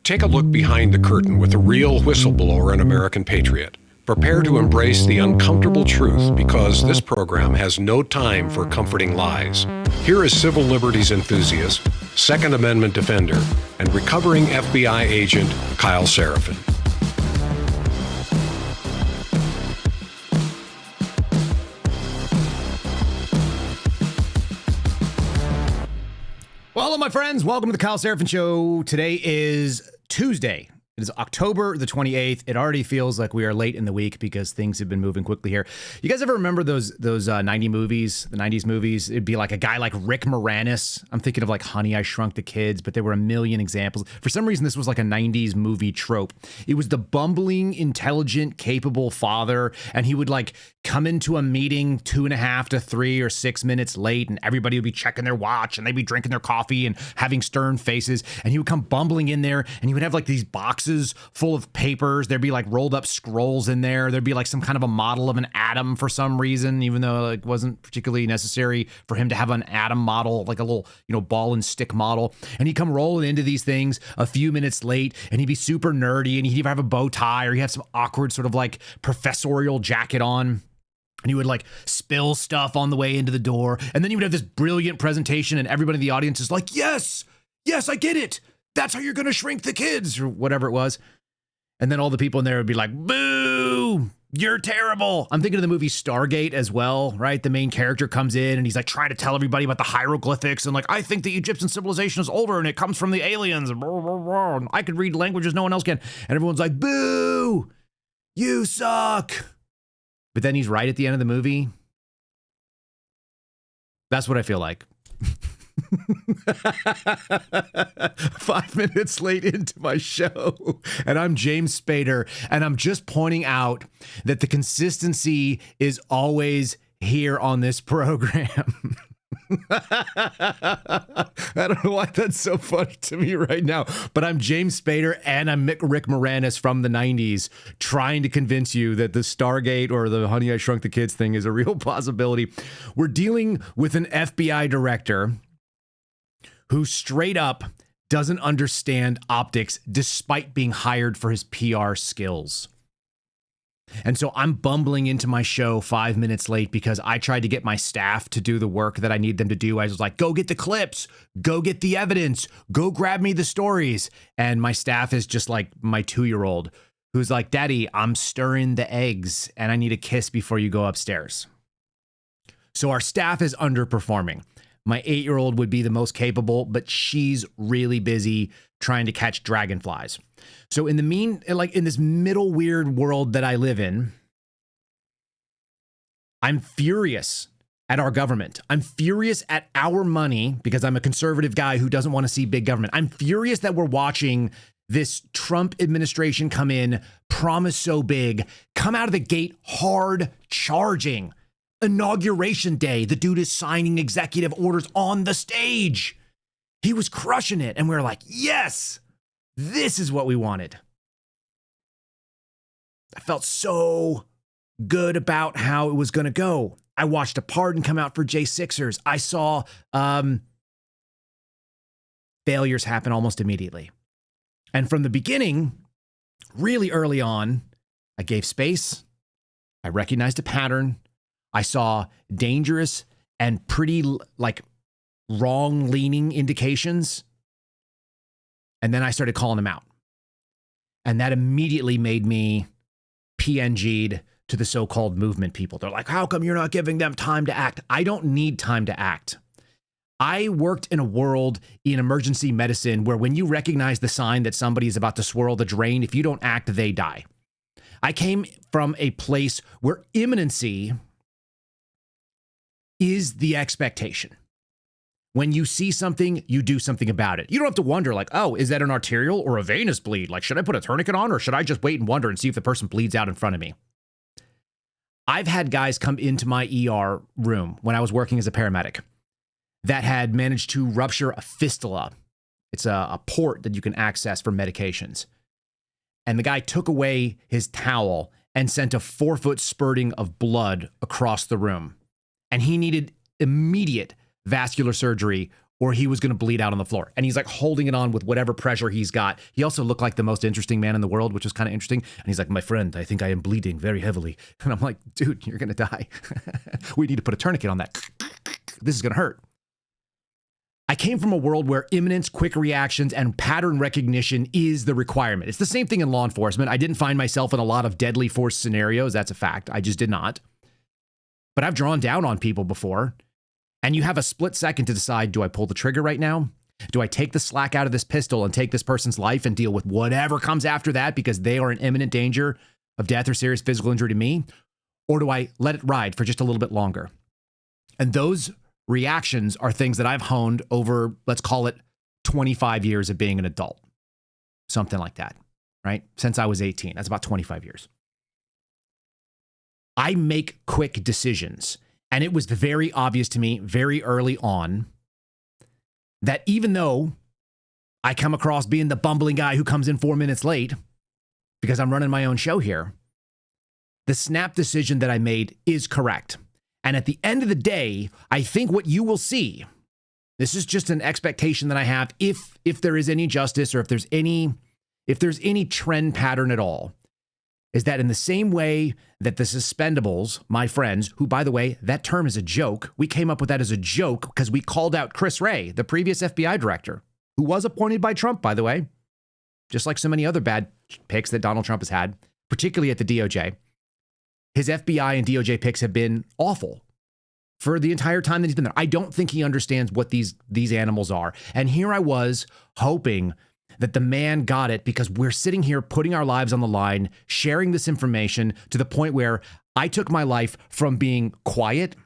Take a look behind the curtain with a real whistleblower and American patriot. Prepare to embrace the uncomfortable truth because this program has no time for comforting lies. Here is civil liberties enthusiast, Second Amendment defender, and recovering FBI agent Kyle Seraphin. Well, hello, my friends. Welcome to the Kyle Seraphin Show. Today is Tuesday. It is October the 28th. It already feels like we are late in the week because things have been moving quickly here. You guys ever remember those 90s movies? It'd be like a guy like Rick Moranis. I'm thinking of like Honey, I Shrunk the Kids, but there were a million examples. For some reason, this was like a 90s movie trope. It was the bumbling, intelligent, capable father, and he would like come into a meeting 2.5 to 3 or 6 minutes late, and everybody would be checking their watch, and they'd be drinking their coffee and having stern faces, and he would come bumbling in there, and he would have like these boxes full of papers. There'd be like rolled up scrolls in there. There'd be like some kind of a model of an atom for some reason, even though it wasn't particularly necessary for him to have an atom model, like a little, ball and stick model. And he'd come rolling into these things a few minutes late, and he'd be super nerdy, and he'd either have a bow tie or he'd have some awkward sort of like professorial jacket on. And he would like spill stuff on the way into the door. And then he would have this brilliant presentation, and everybody in the audience is like, yes, I get it. That's how you're going to shrink the kids, or whatever it was. And then all the people in there would be like, boo, you're terrible. I'm thinking of the movie Stargate as well, right? The main character comes in and he's like trying to tell everybody about the hieroglyphics. And like, I think the Egyptian civilization is older and it comes from the aliens. And I could read languages no one else can. And everyone's like, boo, you suck. But then he's right at the end of the movie. That's what I feel like. 5 minutes late into my show, and I'm James Spader, and I'm just pointing out that the consistency is always here on this program. I don't know why that's so funny to me right now, but I'm James Spader and I'm Rick Moranis from the 90s trying to convince you that the Stargate or the Honey, I Shrunk the Kids thing is a real possibility. We're dealing with an FBI director who straight up doesn't understand optics despite being hired for his PR skills. And so I'm bumbling into my show 5 minutes late because I tried to get my staff to do the work that I need them to do. I was like, go get the clips, go get the evidence, go grab me the stories. And my staff is just like my 2-year-old who's like, Daddy, I'm stirring the eggs and I need a kiss before you go upstairs. So our staff is underperforming. My 8-year-old would be the most capable, but she's really busy trying to catch dragonflies. So in this middle weird world that I live in, I'm furious at our government. I'm furious at our money because I'm a conservative guy who doesn't want to see big government. I'm furious that we're watching this Trump administration come in, promise so big, come out of the gate hard charging. Inauguration day, the dude is signing executive orders on the stage. He was crushing it. And we were like, yes, this is what we wanted. I felt so good about how it was going to go. I watched a pardon come out for J6ers. I saw failures happen almost immediately. And from the beginning, really early on, I gave space. I recognized a pattern. I saw dangerous and pretty like wrong leaning indications. And then I started calling them out. And that immediately made me PNG'd to the so-called movement people. They're like, how come you're not giving them time to act? I don't need time to act. I worked in a world in emergency medicine where when you recognize the sign that somebody is about to swirl the drain, if you don't act, they die. I came from a place where imminency is the expectation. When you see something, you do something about it. You don't have to wonder like, oh, is that an arterial or a venous bleed? Like, should I put a tourniquet on or should I just wait and wonder and see if the person bleeds out in front of me? I've had guys come into my ER room when I was working as a paramedic that had managed to rupture a fistula. It's a port that you can access for medications. And the guy took away his towel and sent a 4-foot spurting of blood across the room. And he needed immediate vascular surgery or he was going to bleed out on the floor. And he's like holding it on with whatever pressure he's got. He also looked like the most interesting man in the world, which was kind of interesting. And he's like, my friend, I think I am bleeding very heavily. And I'm like, dude, you're going to die. We need to put a tourniquet on that. This is going to hurt. I came from a world where imminence, quick reactions, and pattern recognition is the requirement. It's the same thing in law enforcement. I didn't find myself in a lot of deadly force scenarios. That's a fact. I just did not. But I've drawn down on people before. And you have a split second to decide, do I pull the trigger right now? Do I take the slack out of this pistol and take this person's life and deal with whatever comes after that because they are in imminent danger of death or serious physical injury to me? Or do I let it ride for just a little bit longer? And those reactions are things that I've honed over, let's call it 25 years of being an adult. Something like that, right? Since I was 18. That's about 25 years. I make quick decisions. And it was very obvious to me very early on that even though I come across being the bumbling guy who comes in 4 minutes late because I'm running my own show here, the snap decision that I made is correct. And at the end of the day, I think what you will see, this is just an expectation that I have, if there is any justice or if there's any trend pattern at all, is that in the same way that the suspendables, my friends, who, by the way, that term is a joke. We came up with that as a joke because we called out Chris Wray, the previous FBI director, who was appointed by Trump, by the way, just like so many other bad picks that Donald Trump has had, particularly at the DOJ. His FBI and DOJ picks have been awful for the entire time that he's been there. I don't think he understands what these animals are. And here I was hoping that the man got it because we're sitting here putting our lives on the line, sharing this information to the point where I took my life from being quiet,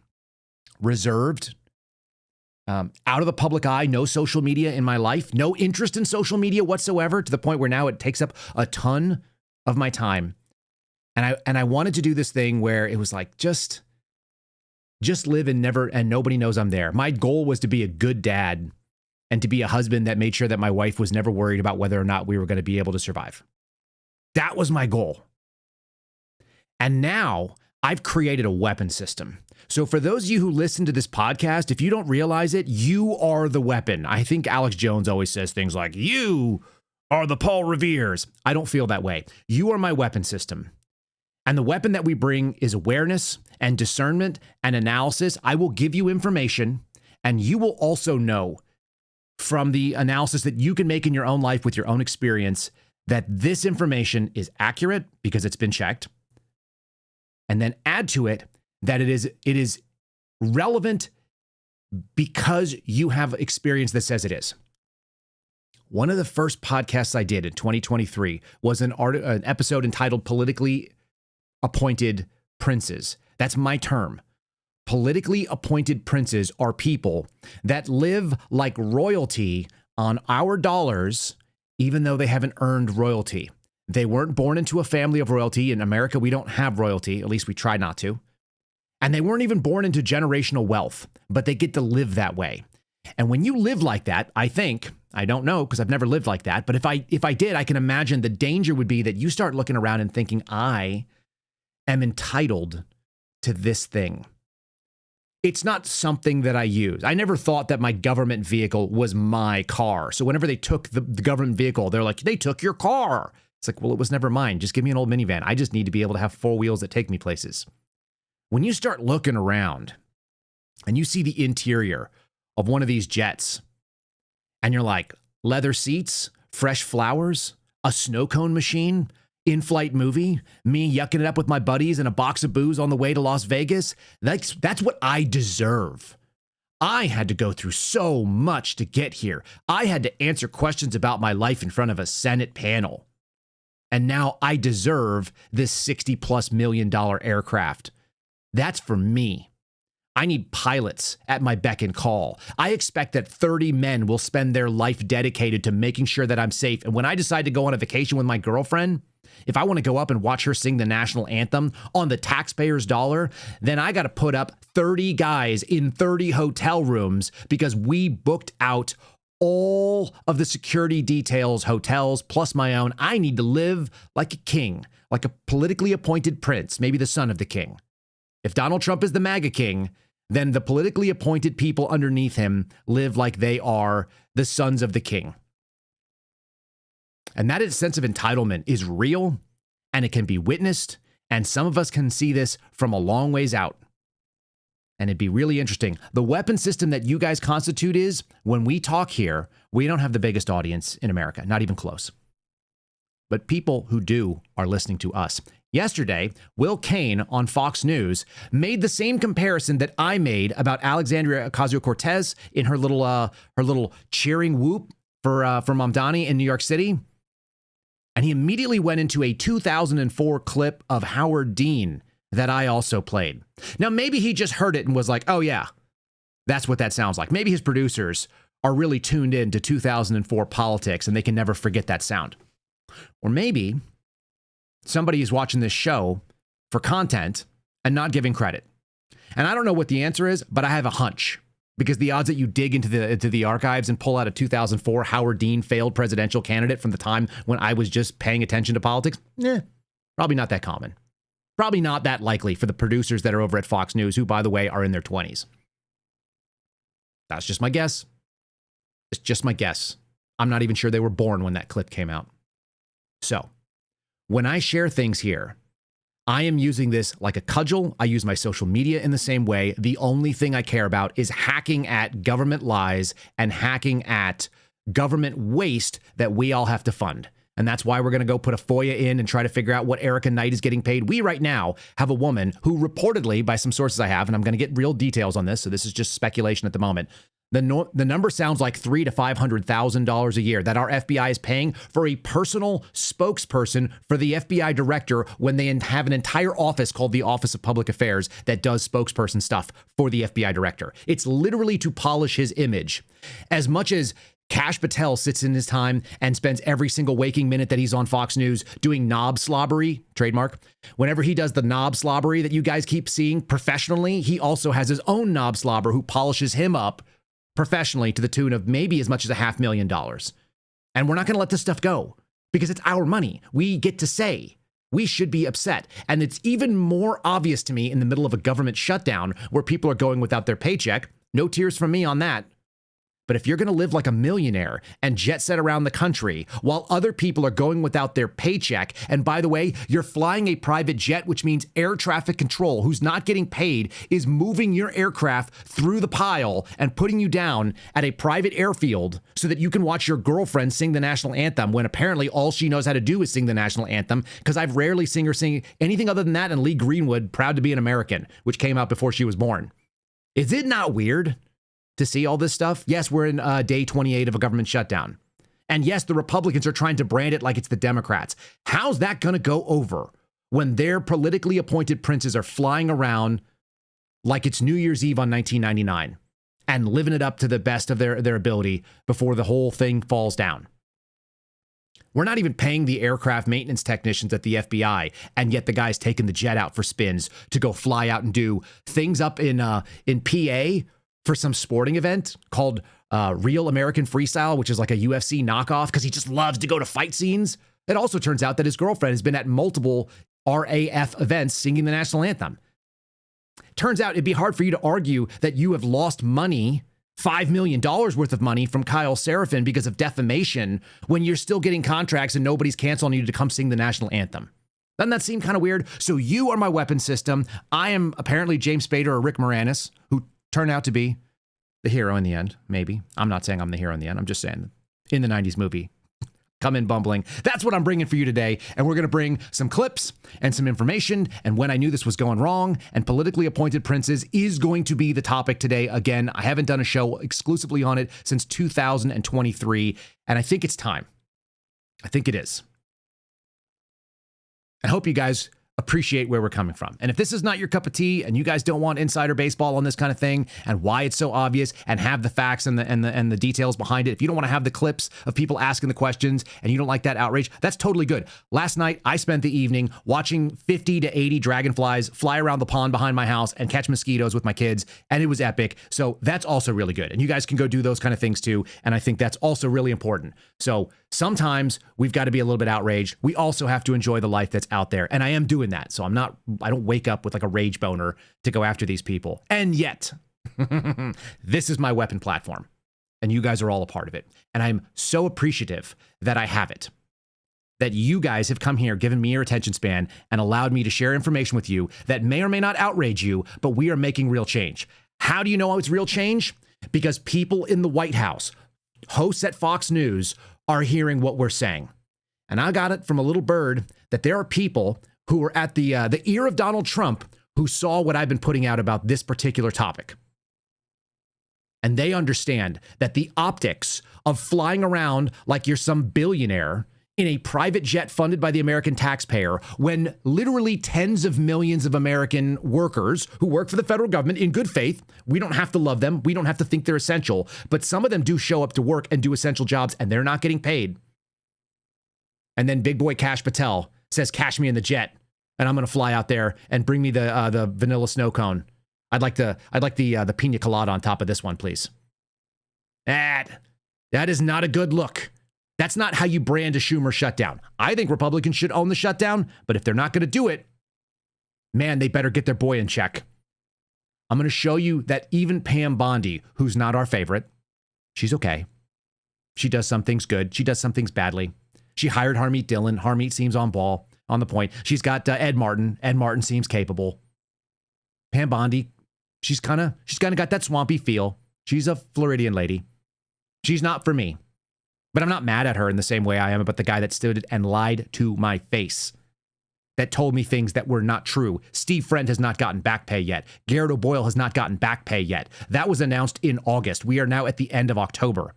reserved, out of the public eye, no social media in my life, no interest in social media whatsoever, to the point where now it takes up a ton of my time. And I wanted to do this thing where it was like, just live and nobody knows I'm there. My goal was to be a good dad and to be a husband that made sure that my wife was never worried about whether or not we were going to be able to survive. That was my goal. And now I've created a weapon system. So for those of you who listen to this podcast, if you don't realize it, you are the weapon. I think Alex Jones always says things like, you are the Paul Revere's. I don't feel that way. You are my weapon system. And the weapon that we bring is awareness and discernment and analysis. I will give you information, and you will also know from the analysis that you can make in your own life with your own experience that this information is accurate because it's been checked. And then add to it that it is relevant because you have experience that says it is. One of the first podcasts I did in 2023 was an episode entitled Politically Appointed Princes. That's my term. Politically appointed princes are people that live like royalty on our dollars, even though they haven't earned royalty. They weren't born into a family of royalty. In America, we don't have royalty. At least we try not to. And they weren't even born into generational wealth, but they get to live that way. And when you live like that, I don't know because I've never lived like that, but if I did, I can imagine the danger would be that you start looking around and thinking, I am entitled to this thing. It's not something that I use. I never thought that my government vehicle was my car. So whenever they took the government vehicle, they're like, they took your car. It's like, well, it was never mine. Just give me an old minivan. I just need to be able to have four wheels that take me places. When you start looking around and you see the interior of one of these jets and you're like, leather seats, fresh flowers, a snow cone machine, in-flight movie, me yucking it up with my buddies and a box of booze on the way to Las Vegas. That's what I deserve. I had to go through so much to get here. I had to answer questions about my life in front of a Senate panel. And now I deserve this $60+ million aircraft. That's for me. I need pilots at my beck and call. I expect that 30 men will spend their life dedicated to making sure that I'm safe. And when I decide to go on a vacation with my girlfriend, if I want to go up and watch her sing the national anthem on the taxpayer's dollar, then I got to put up 30 guys in 30 hotel rooms because we booked out all of the security details, hotels, plus my own. I need to live like a king, like a politically appointed prince, maybe the son of the king. If Donald Trump is the MAGA king, then the politically appointed people underneath him live like they are the sons of the king. And that sense of entitlement is real, and it can be witnessed, and some of us can see this from a long ways out. And it'd be really interesting. The weapon system that you guys constitute is, when we talk here, we don't have the biggest audience in America, not even close. But people who do are listening to us. Yesterday, Will Cain on Fox News made the same comparison that I made about Alexandria Ocasio-Cortez in her little cheering whoop for Mamdani in New York City. And he immediately went into a 2004 clip of Howard Dean that I also played. Now, maybe he just heard it and was like, oh yeah, that's what that sounds like. Maybe his producers are really tuned in to 2004 politics and they can never forget that sound. Or maybe somebody is watching this show for content and not giving credit. And I don't know what the answer is, but I have a hunch, because the odds that you dig into the archives and pull out a 2004 Howard Dean failed presidential candidate from the time when I was just paying attention to politics, probably not that common. Probably not that likely for the producers that are over at Fox News, who, by the way, are in their 20s. That's just my guess. It's just my guess. I'm not even sure they were born when that clip came out. So, when I share things here, I am using this like a cudgel. I use my social media in the same way. The only thing I care about is hacking at government lies and hacking at government waste that we all have to fund. And that's why we're going to go put a FOIA in and try to figure out what Erica Knight is getting paid. We right now have a woman who reportedly, by some sources I have, and I'm going to get real details on this, so this is just speculation at the moment, the number sounds like $300,000 to $500,000 a year that our FBI is paying for a personal spokesperson for the FBI director when they have an entire office called the Office of Public Affairs that does spokesperson stuff for the FBI director. It's literally to polish his image. As much as Kash Patel sits in his time and spends every single waking minute that he's on Fox News doing knob slobbery, trademark. Whenever he does the knob slobbery that you guys keep seeing professionally, he also has his own knob slobber who polishes him up professionally to the tune of maybe as much as $500,000. And we're not going to let this stuff go because it's our money. We get to say. We should be upset. And it's even more obvious to me in the middle of a government shutdown where people are going without their paycheck. No tears from me on that. But if you're going to live like a millionaire and jet set around the country while other people are going without their paycheck, and by the way, you're flying a private jet, which means air traffic control, who's not getting paid, is moving your aircraft through the pile and putting you down at a private airfield so that you can watch your girlfriend sing the national anthem when apparently all she knows how to do is sing the national anthem, because I've rarely seen her sing anything other than that and Lee Greenwood, Proud to Be an American, which came out before she was born. Is it not weird to see all this stuff? Yes, we're in day 28 of a government shutdown. And yes, the Republicans are trying to brand it like it's the Democrats. How's that going to go over when their politically appointed princes are flying around like it's New Year's Eve on 1999 and living it up to the best of their ability before the whole thing falls down? We're not even paying the aircraft maintenance technicians at the FBI, and yet the guy's taking the jet out for spins to go fly out and do things up in PA for some sporting event called Real American Freestyle, which is like a UFC knockoff because he just loves to go to fight scenes. It also turns out that his girlfriend has been at multiple RAF events singing the national anthem. Turns out it'd be hard for you to argue that you have lost money, $5 million worth of money from Kyle Seraphin because of defamation when you're still getting contracts and nobody's canceling you to come sing the national anthem. Doesn't that seem kind of weird? So you are my weapon system. I am apparently James Spader or Rick Moranis, who turned out to be the hero in the end, maybe. I'm not saying I'm the hero in the end. I'm just saying in the 90s movie, come in bumbling. That's what I'm bringing for you today. And we're going to bring some clips and some information. And when I knew this was going wrong, and politically appointed princes is going to be the topic today. Again, I haven't done a show exclusively on it since 2023. And I think it's time. I think it is. I hope you guys appreciate where we're coming from. And if this is not your cup of tea and you guys don't want insider baseball on this kind of thing and why it's so obvious and have the facts and the details behind it, if you don't want to have the clips of people asking the questions and you don't like that outrage, that's totally good. Last night, I spent the evening watching 50 to 80 dragonflies fly around the pond behind my house and catch mosquitoes with my kids, and it was epic. So that's also really good. And you guys can go do those kind of things too. And I think that's also really important. So sometimes we've got to be a little bit outraged. We also have to enjoy the life that's out there. And I am doing that. So I don't wake up with like a rage boner to go after these people. And yet, this is my weapon platform. And you guys are all a part of it. And I'm so appreciative that I have it. That you guys have come here, given me your attention span, and allowed me to share information with you that may or may not outrage you, but we are making real change. How do you know it's real change? Because people in the White House, hosts at Fox News, are hearing what we're saying. And I got it from a little bird that there are people who were at the ear of Donald Trump who saw what I've been putting out about this particular topic. And they understand that the optics of flying around like you're some billionaire in a private jet funded by the American taxpayer, when literally tens of millions of American workers who work for the federal government in good faith, we don't have to love them, we don't have to think they're essential, but some of them do show up to work and do essential jobs and they're not getting paid. And then big boy Kash Patel says, cash me in the jet, and I'm going to fly out there and bring me the vanilla snow cone. I'd like the pina colada on top of this one, please. That is not a good look. That's not how you brand a Schumer shutdown. I think Republicans should own the shutdown, but if they're not going to do it, man, they better get their boy in check. I'm going to show you that even Pam Bondi, who's not our favorite, she's okay. She does some things good. She does some things badly. She hired Harmeet Dillon. Harmeet seems on the point. She's got Ed Martin. Ed Martin seems capable. Pam Bondi, she's kind of got that swampy feel. She's a Floridian lady. She's not for me. But I'm not mad at her in the same way I am about the guy that stood and lied to my face, that told me things that were not true. Steve Friend has not gotten back pay yet. Garrett O'Boyle has not gotten back pay yet. That was announced in August. We are now at the end of October.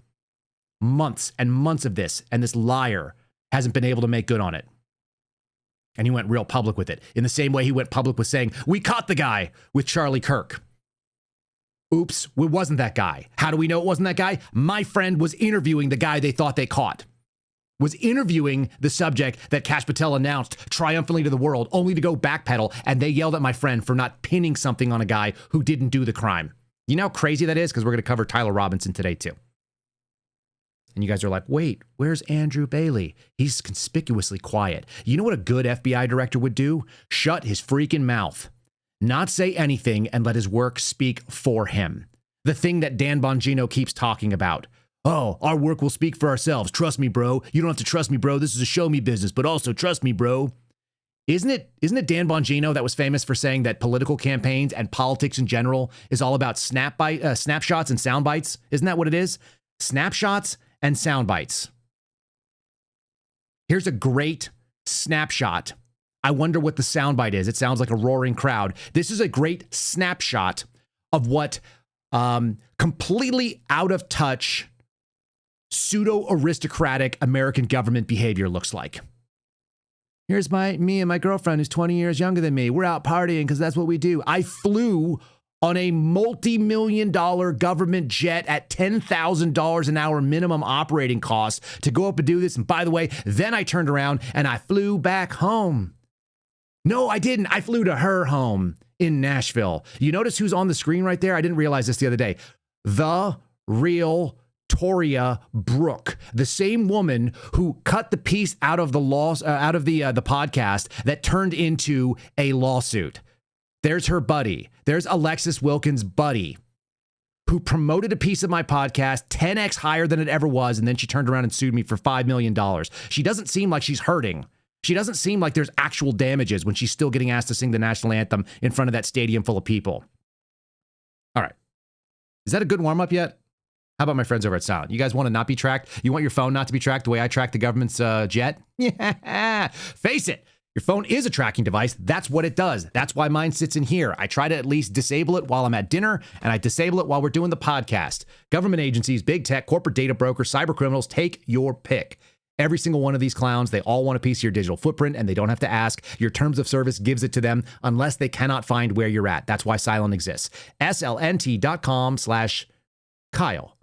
Months and months of this, and this liar hasn't been able to make good on it. And he went real public with it, in the same way he went public with saying, we caught the guy with Charlie Kirk. Oops, it wasn't that guy. How do we know it wasn't that guy? My friend was interviewing the guy they thought they caught. Was interviewing the subject that Kash Patel announced triumphantly to the world, only to go backpedal, and they yelled at my friend for not pinning something on a guy who didn't do the crime. You know how crazy that is? Because we're going to cover Tyler Robinson today, too. And you guys are like, wait, where's Andrew Bailey? He's conspicuously quiet. You know what a good FBI director would do? Shut his freaking mouth. Not say anything and let his work speak for him. The thing that Dan Bongino keeps talking about. Oh, our work will speak for ourselves. Trust me, bro. You don't have to trust me, bro. This is a show me business, but also trust me, bro. Isn't it Dan Bongino that was famous for saying that political campaigns and politics in general is all about snapshots and sound bites? Isn't that what it is? Snapshots and sound bites. Here's a great snapshot. I wonder what the soundbite is. It sounds like a roaring crowd. This is a great snapshot of what completely out of touch, pseudo-aristocratic American government behavior looks like. Here's me and my girlfriend who's 20 years younger than me. We're out partying because that's what we do. I flew on a multi-million-dollar government jet at $10,000 an hour minimum operating cost to go up and do this. And by the way, then I turned around and I flew back home. No, I didn't. I flew to her home in Nashville. You notice who's on the screen right there? I didn't realize this the other day. The real Toria Brooke, the same woman who cut the piece out of the podcast that turned into a lawsuit. There's her buddy. There's Alexis Wilkins' buddy, who promoted a piece of my podcast 10x higher than it ever was, and then she turned around and sued me for $5 million. She doesn't seem like she's hurting. She doesn't seem like there's actual damages when she's still getting asked to sing the national anthem in front of that stadium full of people. All right. Is that a good warm-up yet? How about my friends over at Silent? You guys want to not be tracked? You want your phone not to be tracked the way I track the government's jet? Yeah. Face it. Your phone is a tracking device. That's what it does. That's why mine sits in here. I try to at least disable it while I'm at dinner, and I disable it while we're doing the podcast. Government agencies, big tech, corporate data brokers, cyber criminals, take your pick. Every single one of these clowns, they all want a piece of your digital footprint, and they don't have to ask. Your terms of service gives it to them unless they cannot find where you're at. That's why Silent exists. slnt.com/Kyle.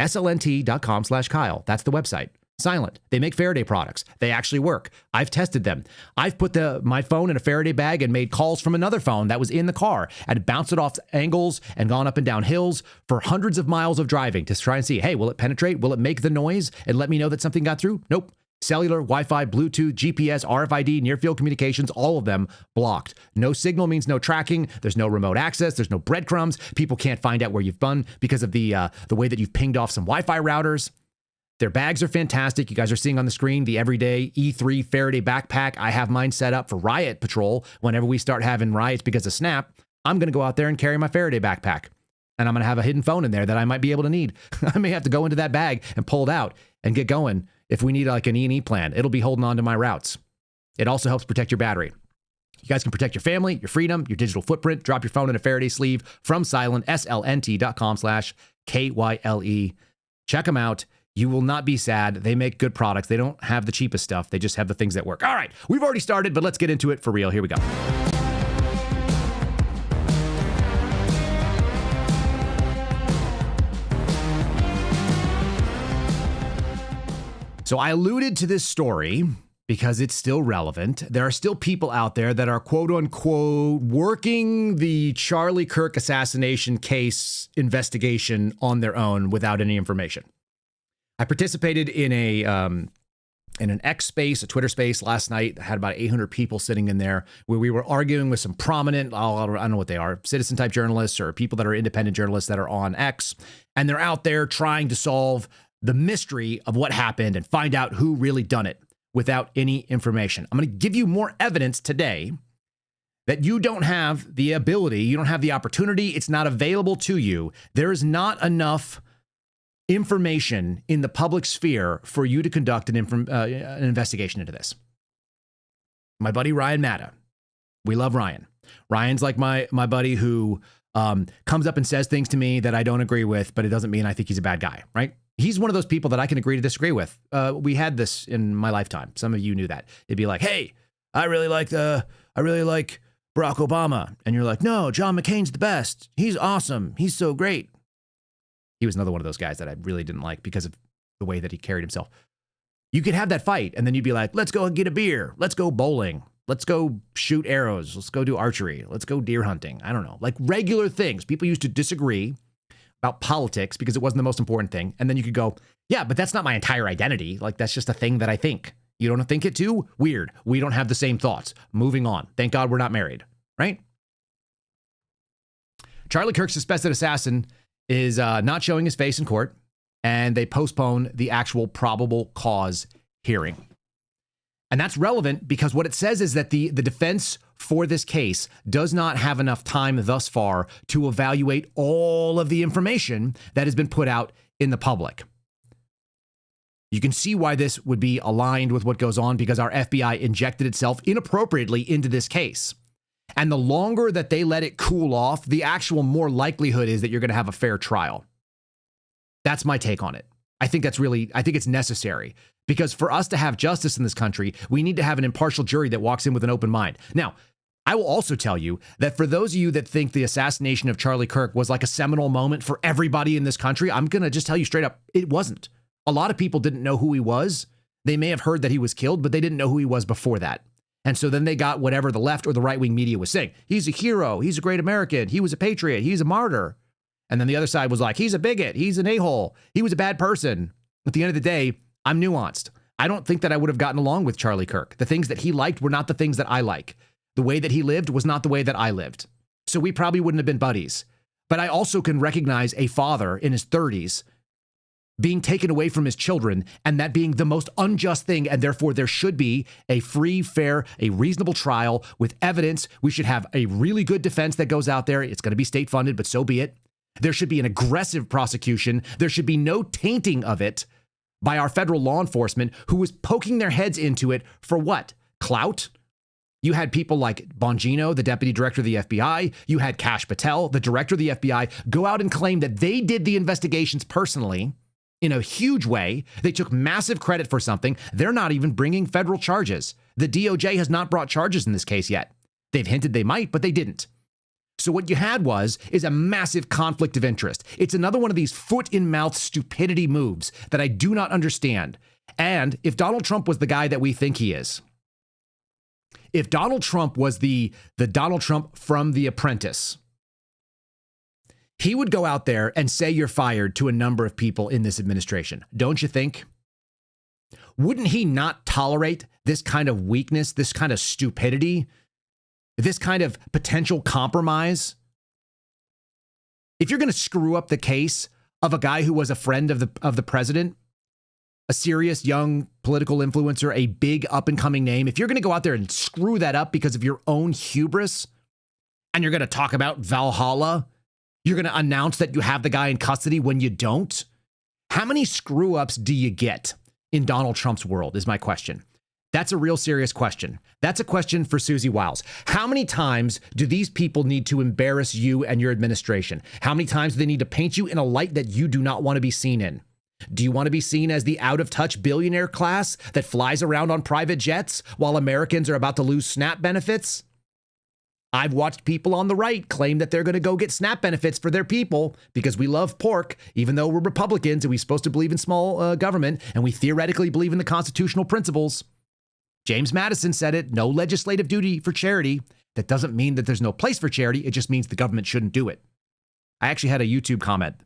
slnt.com/Kyle. That's the website. Silent. They make Faraday products. They actually work. I've tested them. I've put my phone in a Faraday bag and made calls from another phone that was in the car and bounced it off angles and gone up and down hills for hundreds of miles of driving to try and see, hey, will it penetrate? Will it make the noise and let me know that something got through? Nope. Cellular, Wi-Fi, Bluetooth, GPS, RFID, near-field communications, all of them blocked. No signal means no tracking. There's no remote access. There's no breadcrumbs. People can't find out where you've been because of the way that you've pinged off some Wi-Fi routers. Their bags are fantastic. You guys are seeing on the screen the everyday E3 Faraday backpack. I have mine set up for riot patrol. Whenever we start having riots because of Snap, I'm going to go out there and carry my Faraday backpack. And I'm going to have a hidden phone in there that I might be able to need. I may have to go into that bag and pull it out and get going if we need like an E&E plan. It'll be holding on to my routes. It also helps protect your battery. You guys can protect your family, your freedom, your digital footprint. Drop your phone in a Faraday sleeve from Silent, slnt.com/KYLE. Check them out. You will not be sad. They make good products. They don't have the cheapest stuff. They just have the things that work. All right, we've already started, but let's get into it for real. Here we go. So I alluded to this story because it's still relevant. There are still people out there that are quote unquote working the Charlie Kirk assassination case investigation on their own without any information. I participated in an X space, a Twitter space last night. I had about 800 people sitting in there where we were arguing with some prominent, I don't know what they are, citizen type journalists or people that are independent journalists that are on X. And they're out there trying to solve the mystery of what happened and find out who really done it without any information. I'm going to give you more evidence today that you don't have the ability, you don't have the opportunity, it's not available to you. There is not enough information in the public sphere for you to conduct an investigation into this. My buddy Ryan Matta, we love Ryan. Ryan's like my buddy who comes up and says things to me that I don't agree with, but it doesn't mean I think he's a bad guy, right? He's one of those people that I can agree to disagree with. We had this in my lifetime. Some of you knew that. It'd be like, hey, I really like Barack Obama. And you're like, no, John McCain's the best. He's awesome. He's so great. He was another one of those guys that I really didn't like because of the way that he carried himself. You could have that fight and then you'd be like, let's go get a beer. Let's go bowling. Let's go shoot arrows. Let's go do archery. Let's go deer hunting. I don't know, like regular things. People used to disagree about politics because it wasn't the most important thing. And then you could go, yeah, but that's not my entire identity. Like that's just a thing that I think. You don't think it too? Weird. We don't have the same thoughts. Moving on. Thank God we're not married, right? Charlie Kirk's suspected assassin is not showing his face in court, and they postpone the actual probable cause hearing. And that's relevant because what it says is that the defense for this case does not have enough time thus far to evaluate all of the information that has been put out in the public. You can see why this would be aligned with what goes on because our FBI injected itself inappropriately into this case. And the longer that they let it cool off, the actual more likelihood is that you're going to have a fair trial. That's my take on it. I think it's necessary because for us to have justice in this country, we need to have an impartial jury that walks in with an open mind. Now, I will also tell you that for those of you that think the assassination of Charlie Kirk was like a seminal moment for everybody in this country, I'm going to just tell you straight up, it wasn't. A lot of people didn't know who he was. They may have heard that he was killed, but they didn't know who he was before that. And so then they got whatever the left or the right-wing media was saying. He's a hero. He's a great American. He was a patriot. He's a martyr. And then the other side was like, he's a bigot. He's an a-hole. He was a bad person. At the end of the day, I'm nuanced. I don't think that I would have gotten along with Charlie Kirk. The things that he liked were not the things that I like. The way that he lived was not the way that I lived. So we probably wouldn't have been buddies. But I also can recognize a father in his 30s being taken away from his children and that being the most unjust thing. And therefore there should be a free, fair, a reasonable trial with evidence. We should have a really good defense that goes out there. It's going to be state funded, but so be it. There should be an aggressive prosecution. There should be no tainting of it by our federal law enforcement who was poking their heads into it for what? Clout? You had people like Bongino, the deputy director of the FBI. You had Kash Patel, the director of the FBI, go out and claim that they did the investigations personally in a huge way. They took massive credit for something. They're not even bringing federal charges. The DOJ has not brought charges in this case yet. They've hinted they might, but they didn't. So what you had is a massive conflict of interest. It's another one of these foot-in-mouth stupidity moves that I do not understand. And if Donald Trump was the guy that we think he is, if Donald Trump was the Donald Trump from The Apprentice, he would go out there and say you're fired to a number of people in this administration. Don't you think? Wouldn't he not tolerate this kind of weakness, this kind of stupidity, this kind of potential compromise? If you're going to screw up the case of a guy who was a friend of the president, a serious young political influencer, a big up-and-coming name, if you're going to go out there and screw that up because of your own hubris, and you're going to talk about Valhalla, you're going to announce that you have the guy in custody when you don't, how many screw-ups do you get in Donald Trump's world is my question. That's a real serious question. That's a question for Susie Wiles. How many times do these people need to embarrass you and your administration? How many times do they need to paint you in a light that you do not want to be seen in? Do you want to be seen as the out-of-touch billionaire class that flies around on private jets while Americans are about to lose SNAP benefits? I've watched people on the right claim that they're going to go get SNAP benefits for their people because we love pork, even though we're Republicans and we're supposed to believe in small government and we theoretically believe in the constitutional principles. James Madison said it, no legislative duty for charity. That doesn't mean that there's no place for charity. It just means the government shouldn't do it. I actually had a YouTube comment.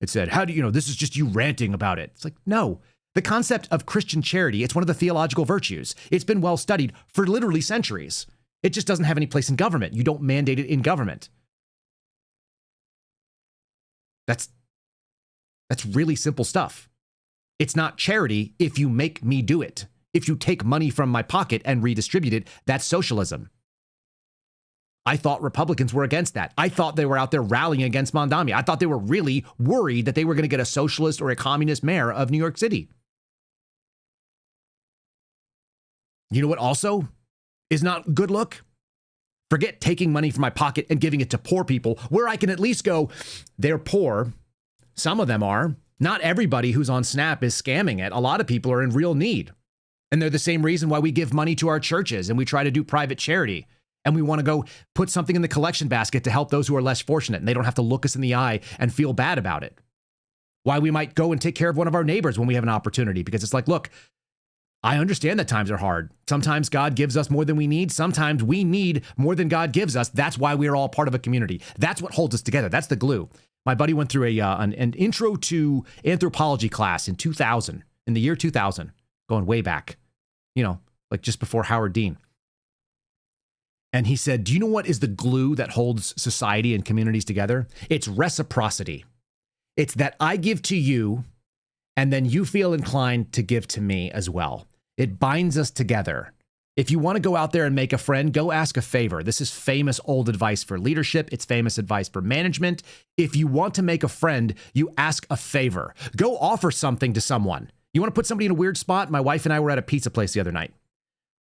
It said, how do you know, this is just you ranting about it. It's like, no, the concept of Christian charity, it's one of the theological virtues. It's been well studied for literally centuries. It just doesn't have any place in government. You don't mandate it in government. That's really simple stuff. It's not charity if you make me do it. If you take money from my pocket and redistribute it, that's socialism. I thought Republicans were against that. I thought they were out there rallying against Mamdani. I thought they were really worried that they were going to get a socialist or a communist mayor of New York City. You know what also is not a good look? Forget taking money from my pocket and giving it to poor people, where I can at least go, they're poor. Some of them are. Not everybody who's on SNAP is scamming it. A lot of people are in real need. And they're the same reason why we give money to our churches and we try to do private charity. And we want to go put something in the collection basket to help those who are less fortunate, and they don't have to look us in the eye and feel bad about it. Why we might go and take care of one of our neighbors when we have an opportunity, because it's like, look, I understand that times are hard. Sometimes God gives us more than we need. Sometimes we need more than God gives us. That's why we're all part of a community. That's what holds us together. That's the glue. My buddy went through an intro to anthropology class in 2000, in the year 2000, going way back, like just before Howard Dean. And he said, do you know what is the glue that holds society and communities together? It's reciprocity. It's that I give to you, and then you feel inclined to give to me as well. It binds us together. If you want to go out there and make a friend, go ask a favor. This is famous old advice for leadership. It's famous advice for management. If you want to make a friend, you ask a favor. Go offer something to someone. You want to put somebody in a weird spot? My wife and I were at a pizza place the other night.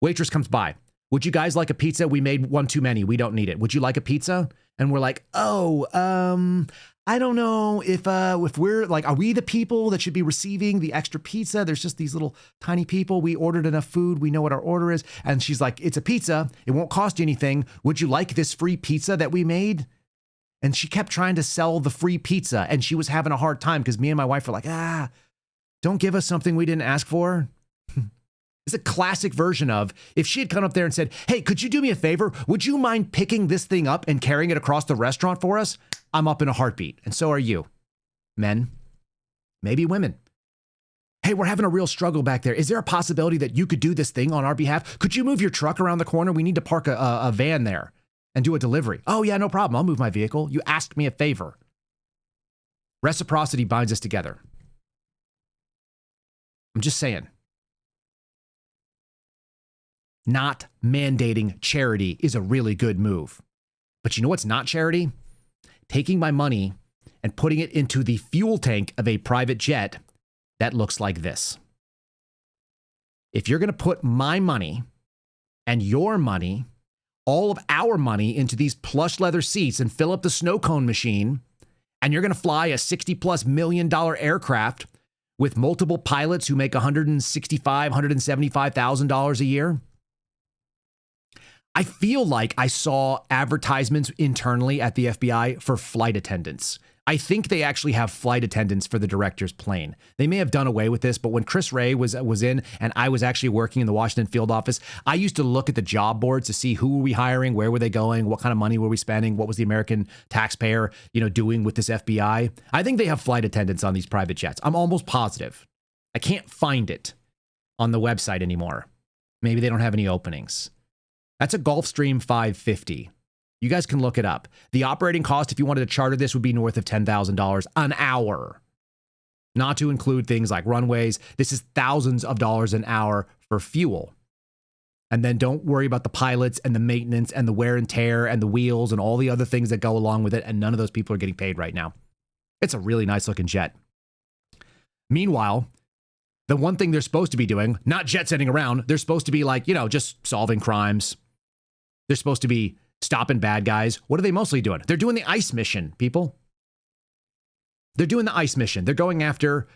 Waitress comes by. Would you guys like a pizza? We made one too many. We don't need it. Would you like a pizza? And we're like, I don't know if we're like, are we the people that should be receiving the extra pizza? There's just these little tiny people. We ordered enough food. We know what our order is. And she's like, it's a pizza. It won't cost you anything. Would you like this free pizza that we made? And she kept trying to sell the free pizza. And she was having a hard time because me and my wife were like, don't give us something we didn't ask for. It's a classic version of if she had come up there and said, hey, could you do me a favor? Would you mind picking this thing up and carrying it across the restaurant for us? I'm up in a heartbeat. And so are you. Men, maybe women. Hey, we're having a real struggle back there. Is there a possibility that you could do this thing on our behalf? Could you move your truck around the corner? We need to park a van there and do a delivery. Oh, yeah, no problem. I'll move my vehicle. You asked me a favor. Reciprocity binds us together. I'm just saying. Not mandating charity is a really good move. But you know what's not charity? Taking my money and putting it into the fuel tank of a private jet that looks like this. If you're going to put my money and your money, all of our money into these plush leather seats and fill up the snow cone machine, and you're going to fly a $60+ million aircraft with multiple pilots who make $165,000, $175,000 a year, I feel like I saw advertisements internally at the FBI for flight attendants. I think they actually have flight attendants for the director's plane. They may have done away with this, but when Chris Wray was in and I was actually working in the Washington field office, I used to look at the job boards to see who were we hiring, where were they going, what kind of money were we spending, what was the American taxpayer, doing with this FBI. I think they have flight attendants on these private jets. I'm almost positive. I can't find it on the website anymore. Maybe they don't have any openings. That's a Gulfstream 550. You guys can look it up. The operating cost, if you wanted to charter this, would be north of $10,000 an hour. Not to include things like runways. This is thousands of dollars an hour for fuel. And then don't worry about the pilots and the maintenance and the wear and tear and the wheels and all the other things that go along with it. And none of those people are getting paid right now. It's a really nice looking jet. Meanwhile, the one thing they're supposed to be doing, not jet setting around, they're supposed to be like, just solving crimes. They're supposed to be stopping bad guys. What are they mostly doing? They're doing the ICE mission, people. They're doing the ICE mission. They're going after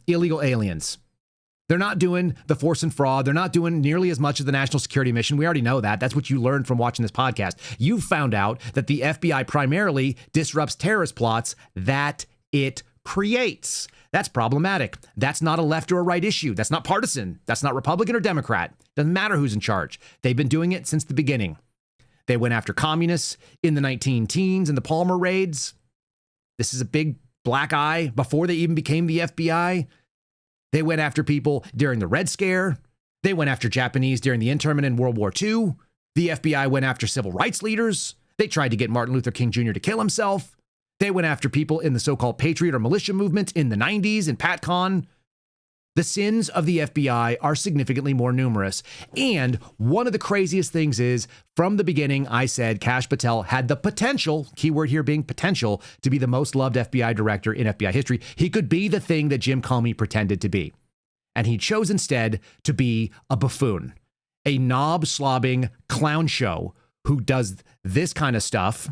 illegal aliens. They're not doing the force and fraud. They're not doing nearly as much of the national security mission. We already know that. That's what you learned from watching this podcast. You found out that the FBI primarily disrupts terrorist plots that it creates. That's problematic. That's not a left or a right issue. That's not partisan. That's not Republican or Democrat. Doesn't matter who's in charge. They've been doing it since the beginning. They went after communists in the 19-teens in the Palmer raids. This is a big black eye before they even became the FBI. They went after people during the Red Scare. They went after Japanese during the internment in World War II. The FBI went after civil rights leaders. They tried to get Martin Luther King Jr. to kill himself. They went after people in the so-called patriot or militia movement in the 90s in PatCon. The sins of the FBI are significantly more numerous. And one of the craziest things is, from the beginning, I said Kash Patel had the potential, keyword here being potential, to be the most loved FBI director in FBI history. He could be the thing that Jim Comey pretended to be. And he chose instead to be a buffoon, a knob-slobbing clown show who does this kind of stuff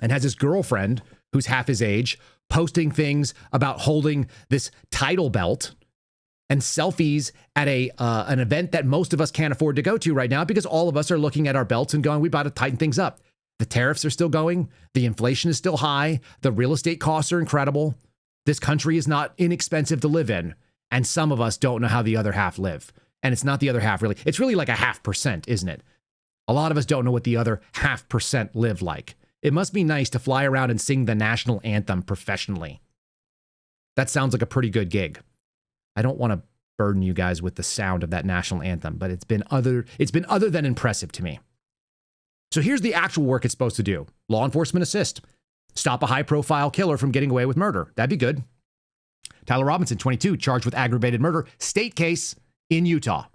and has his girlfriend, who's half his age, posting things about holding this title belt and selfies at an event that most of us can't afford to go to right now because all of us are looking at our belts and going, we got to tighten things up. The tariffs are still going. The inflation is still high. The real estate costs are incredible. This country is not inexpensive to live in. And some of us don't know how the other half live. And it's not the other half, really. It's really like a 0.5%, isn't it? A lot of us don't know what the other 0.5% live like. It must be nice to fly around and sing the national anthem professionally. That sounds like a pretty good gig. I don't want to burden you guys with the sound of that national anthem, but it's been other than impressive to me. So here's the actual work it's supposed to do. Law enforcement assist. Stop a high-profile killer from getting away with murder. That'd be good. Tyler Robinson, 22, charged with aggravated murder. State case in Utah.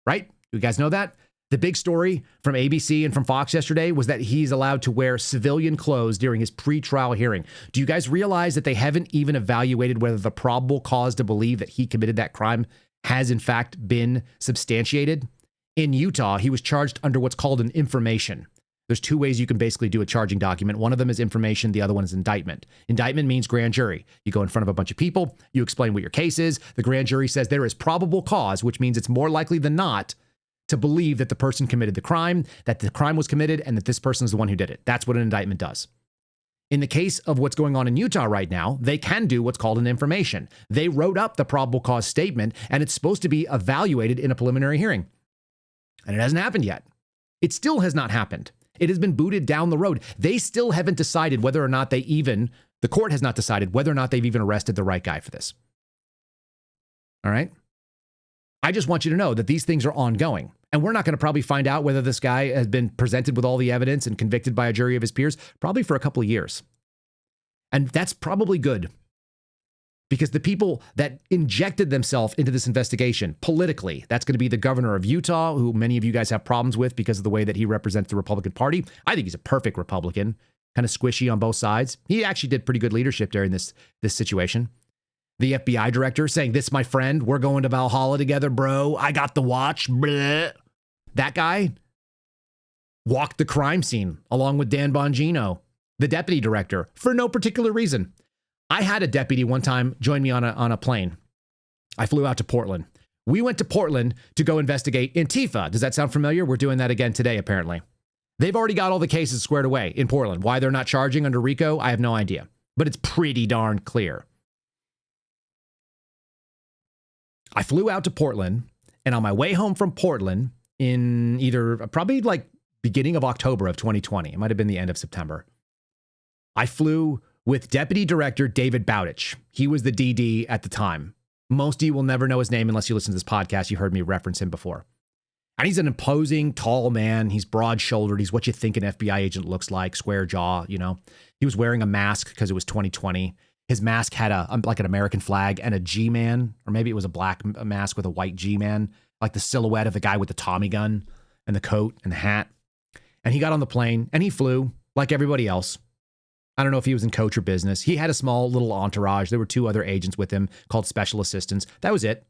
Right? You guys know that? The big story from ABC and from Fox yesterday was that he's allowed to wear civilian clothes during his pretrial hearing. Do you guys realize that they haven't even evaluated whether the probable cause to believe that he committed that crime has in fact been substantiated? In Utah, he was charged under what's called an information. There's two ways you can basically do a charging document. One of them is information. The other one is indictment. Indictment means grand jury. You go in front of a bunch of people. You explain what your case is. The grand jury says there is probable cause, which means it's more likely than not to believe that the person committed the crime, that the crime was committed, and that this person is the one who did it. That's what an indictment does. In the case of what's going on in Utah right now, they can do what's called an information. They wrote up the probable cause statement, and it's supposed to be evaluated in a preliminary hearing. And it hasn't happened yet. It still has not happened. It has been booted down the road. They still haven't decided whether or not the court has not decided whether or not they've even arrested the right guy for this. All right? I just want you to know that these things are ongoing. And we're not going to probably find out whether this guy has been presented with all the evidence and convicted by a jury of his peers, probably for a couple of years. And that's probably good. Because the people that injected themselves into this investigation politically, that's going to be the governor of Utah, who many of you guys have problems with because of the way that he represents the Republican Party. I think he's a perfect Republican, kind of squishy on both sides. He actually did pretty good leadership during this situation. The FBI director saying, "This, my friend, we're going to Valhalla together, bro. I got the watch." Bleh. That guy walked the crime scene along with Dan Bongino, the deputy director, for no particular reason. I had a deputy one time join me on a plane. I flew out to Portland. We went to Portland to go investigate Antifa. Does that sound familiar? We're doing that again today, apparently. They've already got all the cases squared away in Portland. Why they're not charging under RICO, I have no idea. But it's pretty darn clear. I flew out to Portland, and on my way home from Portland in probably like beginning of October of 2020, it might have been the end of September, I flew with Deputy Director David Bowditch. He was the DD at the time. Most of you will never know his name unless you listen to this podcast. You heard me reference him before. And he's an imposing, tall man. He's broad-shouldered. He's what you think an FBI agent looks like, square jaw, you know. He was wearing a mask because it was 2020. His mask had like an American flag and a G-man, or maybe it was a black mask with a white G-man, like the silhouette of the guy with the Tommy gun and the coat and the hat. And he got on the plane and he flew like everybody else. I don't know if he was in coach or business. He had a small little entourage. There were 2 other agents with him called special assistants. That was it.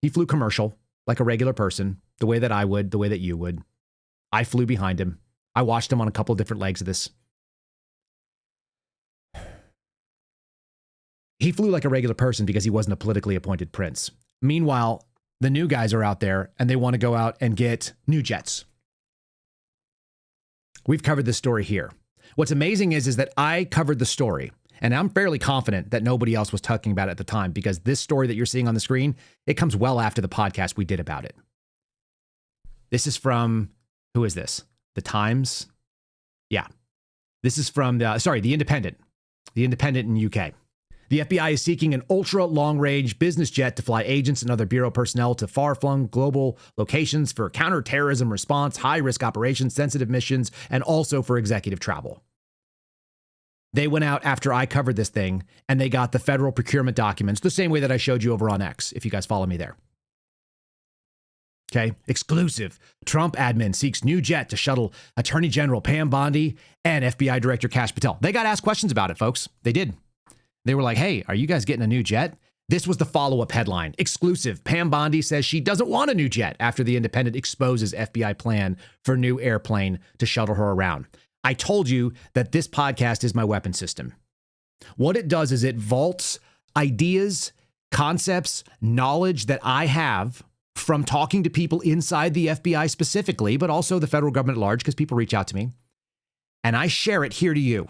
He flew commercial like a regular person, the way that I would, the way that you would. I flew behind him. I watched him on a couple of different legs of this. He flew like a regular person because he wasn't a politically appointed prince. Meanwhile, the new guys are out there and they want to go out and get new jets. We've covered this story here. What's amazing is that I covered the story, and I'm fairly confident that nobody else was talking about it at the time, because this story that you're seeing on the screen, it comes well after the podcast we did about it. This is from, who is this? The Times? Yeah. This is from The Independent. The Independent in UK. The FBI is seeking an ultra-long-range business jet to fly agents and other bureau personnel to far-flung global locations for counterterrorism response, high-risk operations, sensitive missions, and also for executive travel. They went out after I covered this thing, and they got the federal procurement documents the same way that I showed you over on X, if you guys follow me there. Okay, exclusive. Trump admin seeks new jet to shuttle Attorney General Pam Bondi and FBI Director Kash Patel. They got asked questions about it, folks. They did. They were like, hey, are you guys getting a new jet? This was the follow-up headline. Exclusive. Pam Bondi says she doesn't want a new jet after The Independent exposes FBI plan for new airplane to shuttle her around. I told you that this podcast is my weapon system. What it does is it vaults ideas, concepts, knowledge that I have from talking to people inside the FBI specifically, but also the federal government at large, because people reach out to me, and I share it here to you.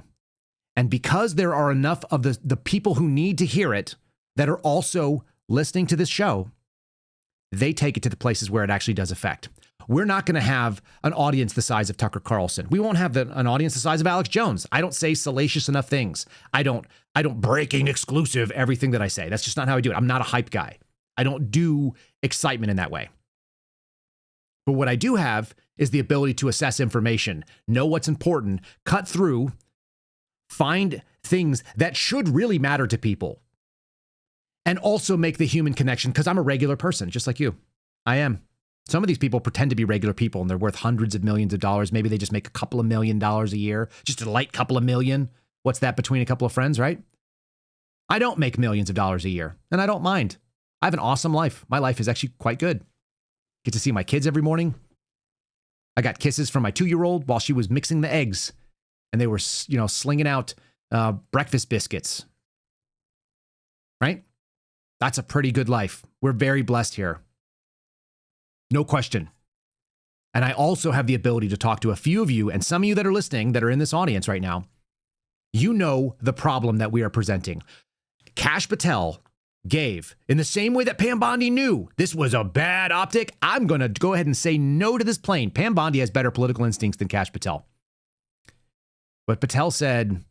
And because there are enough of the people who need to hear it that are also listening to this show, they take it to the places where it actually does affect. We're not going to have an audience the size of Tucker Carlson. We won't have an audience the size of Alex Jones. I don't say salacious enough things. I don't breaking exclusive everything that I say. That's just not how I do it. I'm not a hype guy. I don't do excitement in that way. But what I do have is the ability to assess information, know what's important, cut through, find things that should really matter to people, and also make the human connection, because I'm a regular person, just like you. I am. Some of these people pretend to be regular people, and they're worth hundreds of millions of dollars. Maybe they just make a couple of $1 million a year, just a light couple of million. What's that between a couple of friends, right? I don't make millions of dollars a year, and I don't mind. I have an awesome life. My life is actually quite good. Get to see my kids every morning. I got kisses from my 2-year-old while she was mixing the eggs, and they were, slinging out breakfast biscuits. Right? That's a pretty good life. We're very blessed here. No question. And I also have the ability to talk to a few of you, and some of you that are listening that are in this audience right now. You know the problem that we are presenting. Kash Patel gave, in the same way that Pam Bondi knew this was a bad optic, I'm going to go ahead and say no to this plane. Pam Bondi has better political instincts than Kash Patel. But Patel said,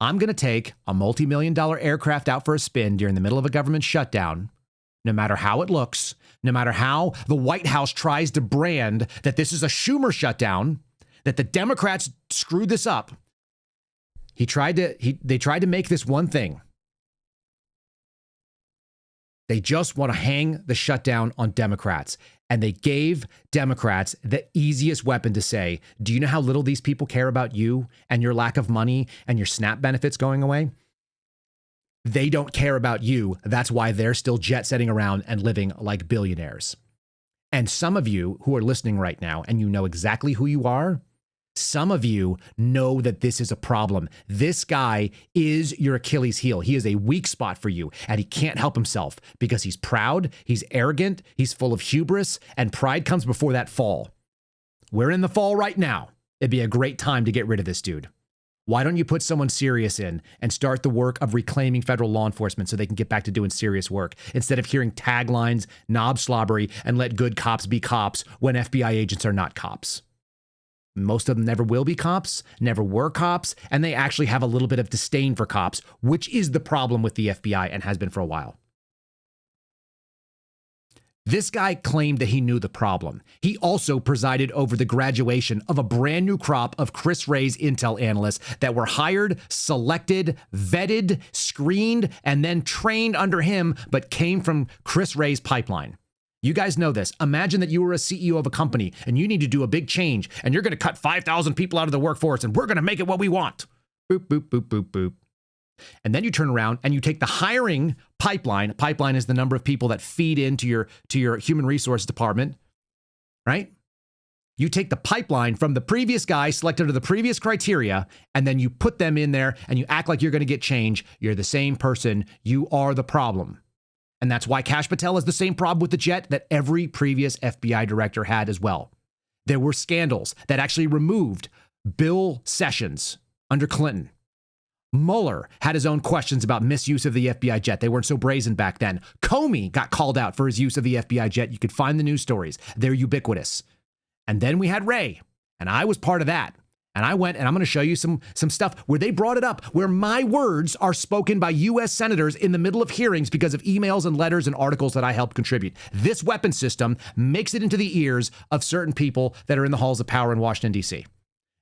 I'm going to take a multi-million-dollar aircraft out for a spin during the middle of a government shutdown, no matter how it looks, no matter how the White House tries to brand that this is a Schumer shutdown, that the Democrats screwed this up. They tried to make this one thing. They just want to hang the shutdown on Democrats. And they gave Democrats the easiest weapon to say, do you know how little these people care about you and your lack of money and your SNAP benefits going away? They don't care about you. That's why they're still jet setting around and living like billionaires. And some of you who are listening right now, and you know exactly who you are, Some of you know that this is a problem. This guy is your Achilles heel. He is a weak spot for you, and he can't help himself because he's proud, he's arrogant, he's full of hubris, and pride comes before that fall. We're in the fall right now. It'd be a great time to get rid of this dude. Why don't you put someone serious in and start the work of reclaiming federal law enforcement so they can get back to doing serious work instead of hearing taglines, knob slobbery, and let good cops be cops when FBI agents are not cops? Most of them never will be cops, never were cops, and they actually have a little bit of disdain for cops, which is the problem with the FBI and has been for a while. This guy claimed that he knew the problem. He also presided over the graduation of a brand new crop of Chris Wray's intel analysts that were hired, selected, vetted, screened, and then trained under him, but came from Chris Wray's pipeline. You guys know this. Imagine that you were a CEO of a company and you need to do a big change and you're going to cut 5,000 people out of the workforce and we're going to make it what we want. Boop, boop, boop, boop, boop. And then you turn around and you take the hiring pipeline. Pipeline is the number of people that feed into your human resource department, right? You take the pipeline from the previous guy selected under the previous criteria, and then you put them in there and you act like you're going to get change. You're the same person. You are the problem. And that's why Kash Patel has the same problem with the jet that every previous FBI director had as well. There were scandals that actually removed Bill Sessions under Clinton. Mueller had his own questions about misuse of the FBI jet. They weren't so brazen back then. Comey got called out for his use of the FBI jet. You could find the news stories. They're ubiquitous. And then we had Wray, and I was part of that. And I went, and I'm going to show you some stuff where they brought it up, where my words are spoken by U.S. senators in the middle of hearings because of emails and letters and articles that I helped contribute. This weapon system makes it into the ears of certain people that are in the halls of power in Washington, D.C.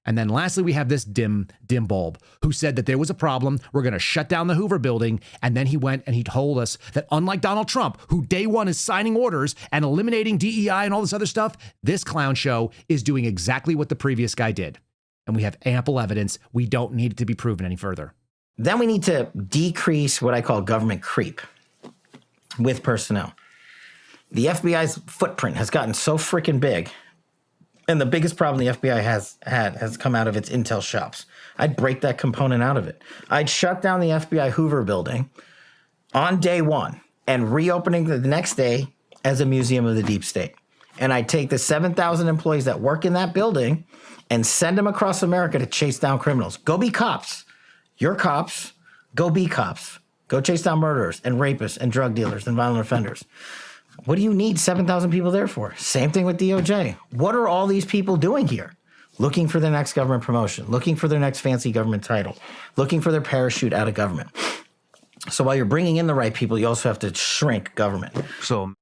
And then lastly, we have this dim bulb who said that there was a problem. We're going to shut down the Hoover building. And then he went and he told us that unlike Donald Trump, who day one is signing orders and eliminating DEI and all this other stuff, this clown show is doing exactly what the previous guy did. And we have ample evidence. We don't need it to be proven any further. Then we need to decrease what I call government creep with personnel. The FBI's footprint has gotten so freaking big. And the biggest problem the FBI has come out of its intel shops. I'd break that component out of it. I'd shut down the FBI Hoover building on day one and reopening the next day as a museum of the deep state. And I'd take the 7,000 employees that work in that building and send them across America to chase down criminals. Go be cops. You're cops. Go be cops. Go chase down murderers and rapists and drug dealers and violent offenders. What do you need 7,000 people there for? Same thing with DOJ. What are all these people doing here? Looking for their next government promotion, looking for their next fancy government title, looking for their parachute out of government. So while you're bringing in the right people, you also have to shrink government. So,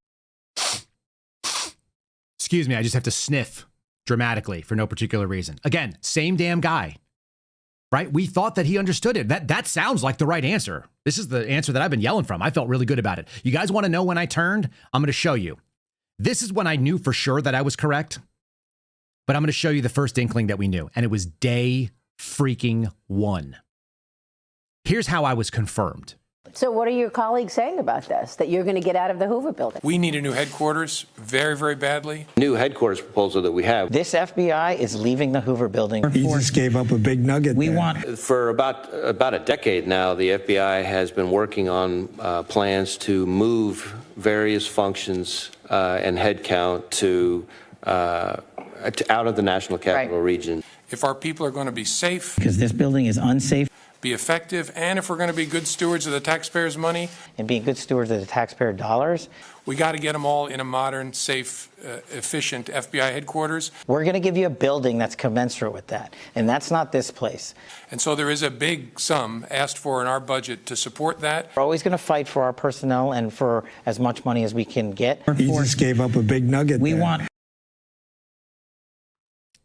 excuse me, I just have to sniff dramatically for no particular reason. Again, same damn guy, right? We thought that he understood it. That sounds like the right answer. This is the answer that I've been yelling from. I felt really good about it. You guys want to know when I turned? I'm going to show you. This is when I knew for sure that I was correct, but I'm going to show you the first inkling that we knew, and it was day freaking one. Here's how I was confirmed. So what are your colleagues saying about this, that you're going to get out of the Hoover building? We need a new headquarters very, very badly. New headquarters proposal that we have. This FBI is leaving the Hoover building. He just gave up a big nugget. We want. For about a decade now, the FBI has been working on plans to move various functions and headcount to out of the National Capital Region. If our people are going to be safe, Because this building is unsafe. be effective, and if we're going to be good stewards of the taxpayers' money, And being good stewards of the taxpayer dollars, we got to get them all in a modern, safe, efficient FBI headquarters. we're going to give you a building that's commensurate with that. And that's not this place. And so there is a big sum asked for in our budget to support that. We're always going to fight for our personnel and for as much money as we can get. He just gave up a big nugget. We there. want.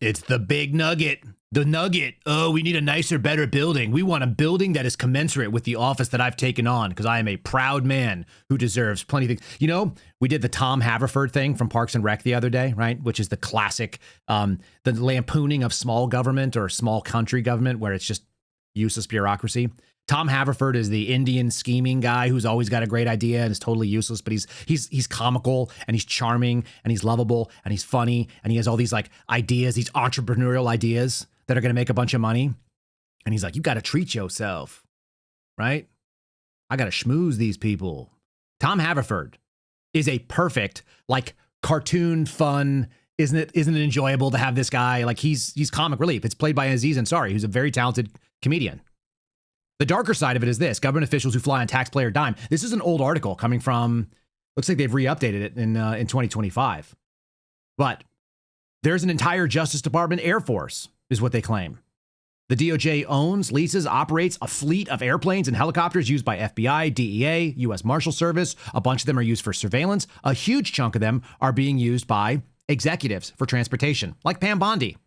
It's the big nugget. The nugget. Oh, we need a nicer, better building. We want a building that is commensurate with the office that I've taken on because I am a proud man who deserves plenty of things. You know, we did the Tom Haverford thing from Parks and Rec the other day, right? Which is the classic, the lampooning of small government or small country government where it's just useless bureaucracy. Tom Haverford is the Indian scheming guy who's always got a great idea and is totally useless, but he's comical and he's charming and he's lovable and he's funny and he has all these like ideas, these entrepreneurial ideas. that are going to make a bunch of money. And he's like, you got to treat yourself, right? I got to schmooze these people. Tom Haverford is a perfect, like, cartoon fun. Isn't it enjoyable to have this guy? Like, he's comic relief. It's played by Aziz Ansari, who's a very talented comedian. The darker side of it is this: government officials who fly on taxpayer dime. This is an old article coming from, looks like they've re-updated it in 2025. But there's an entire Justice Department Air Force, is what they claim. The DOJ owns, leases, operates a fleet of airplanes and helicopters used by FBI, DEA, U.S. Marshal Service. A bunch of them are used for surveillance. A huge chunk of them are being used by executives for transportation, like Pam Bondi,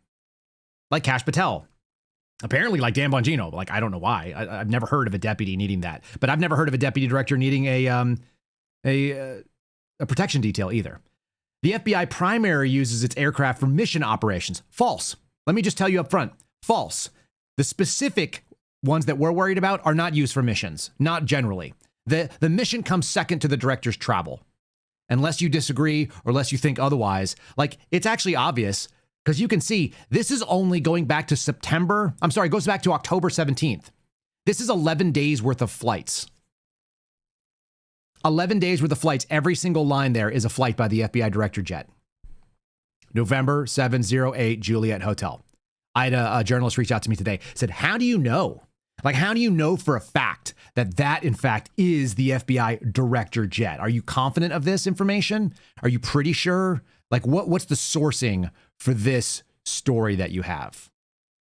like Kash Patel, apparently like Dan Bongino. Like, I don't know why. I've never heard of a deputy needing that, but I've never heard of a deputy director needing a protection detail either. The FBI primary uses its aircraft for mission operations. False. Let me just tell you up front. False. The specific ones that we're worried about are not used for missions, not generally. The mission comes second to the director's travel. Unless you disagree or unless you think otherwise. Like, it's actually obvious because you can see this is only going back to September. I'm sorry, it goes back to October 17th. This is 11 days worth of flights. 11 days worth of flights. Every single line there is a flight by the FBI director jet. November 708 Juliet Hotel. I had a journalist reach out to me today, said, how do you know? Like, how do you know for a fact that in fact is the FBI director jet? Are you confident of this information? Are you pretty sure? Like, what's the sourcing for this story that you have?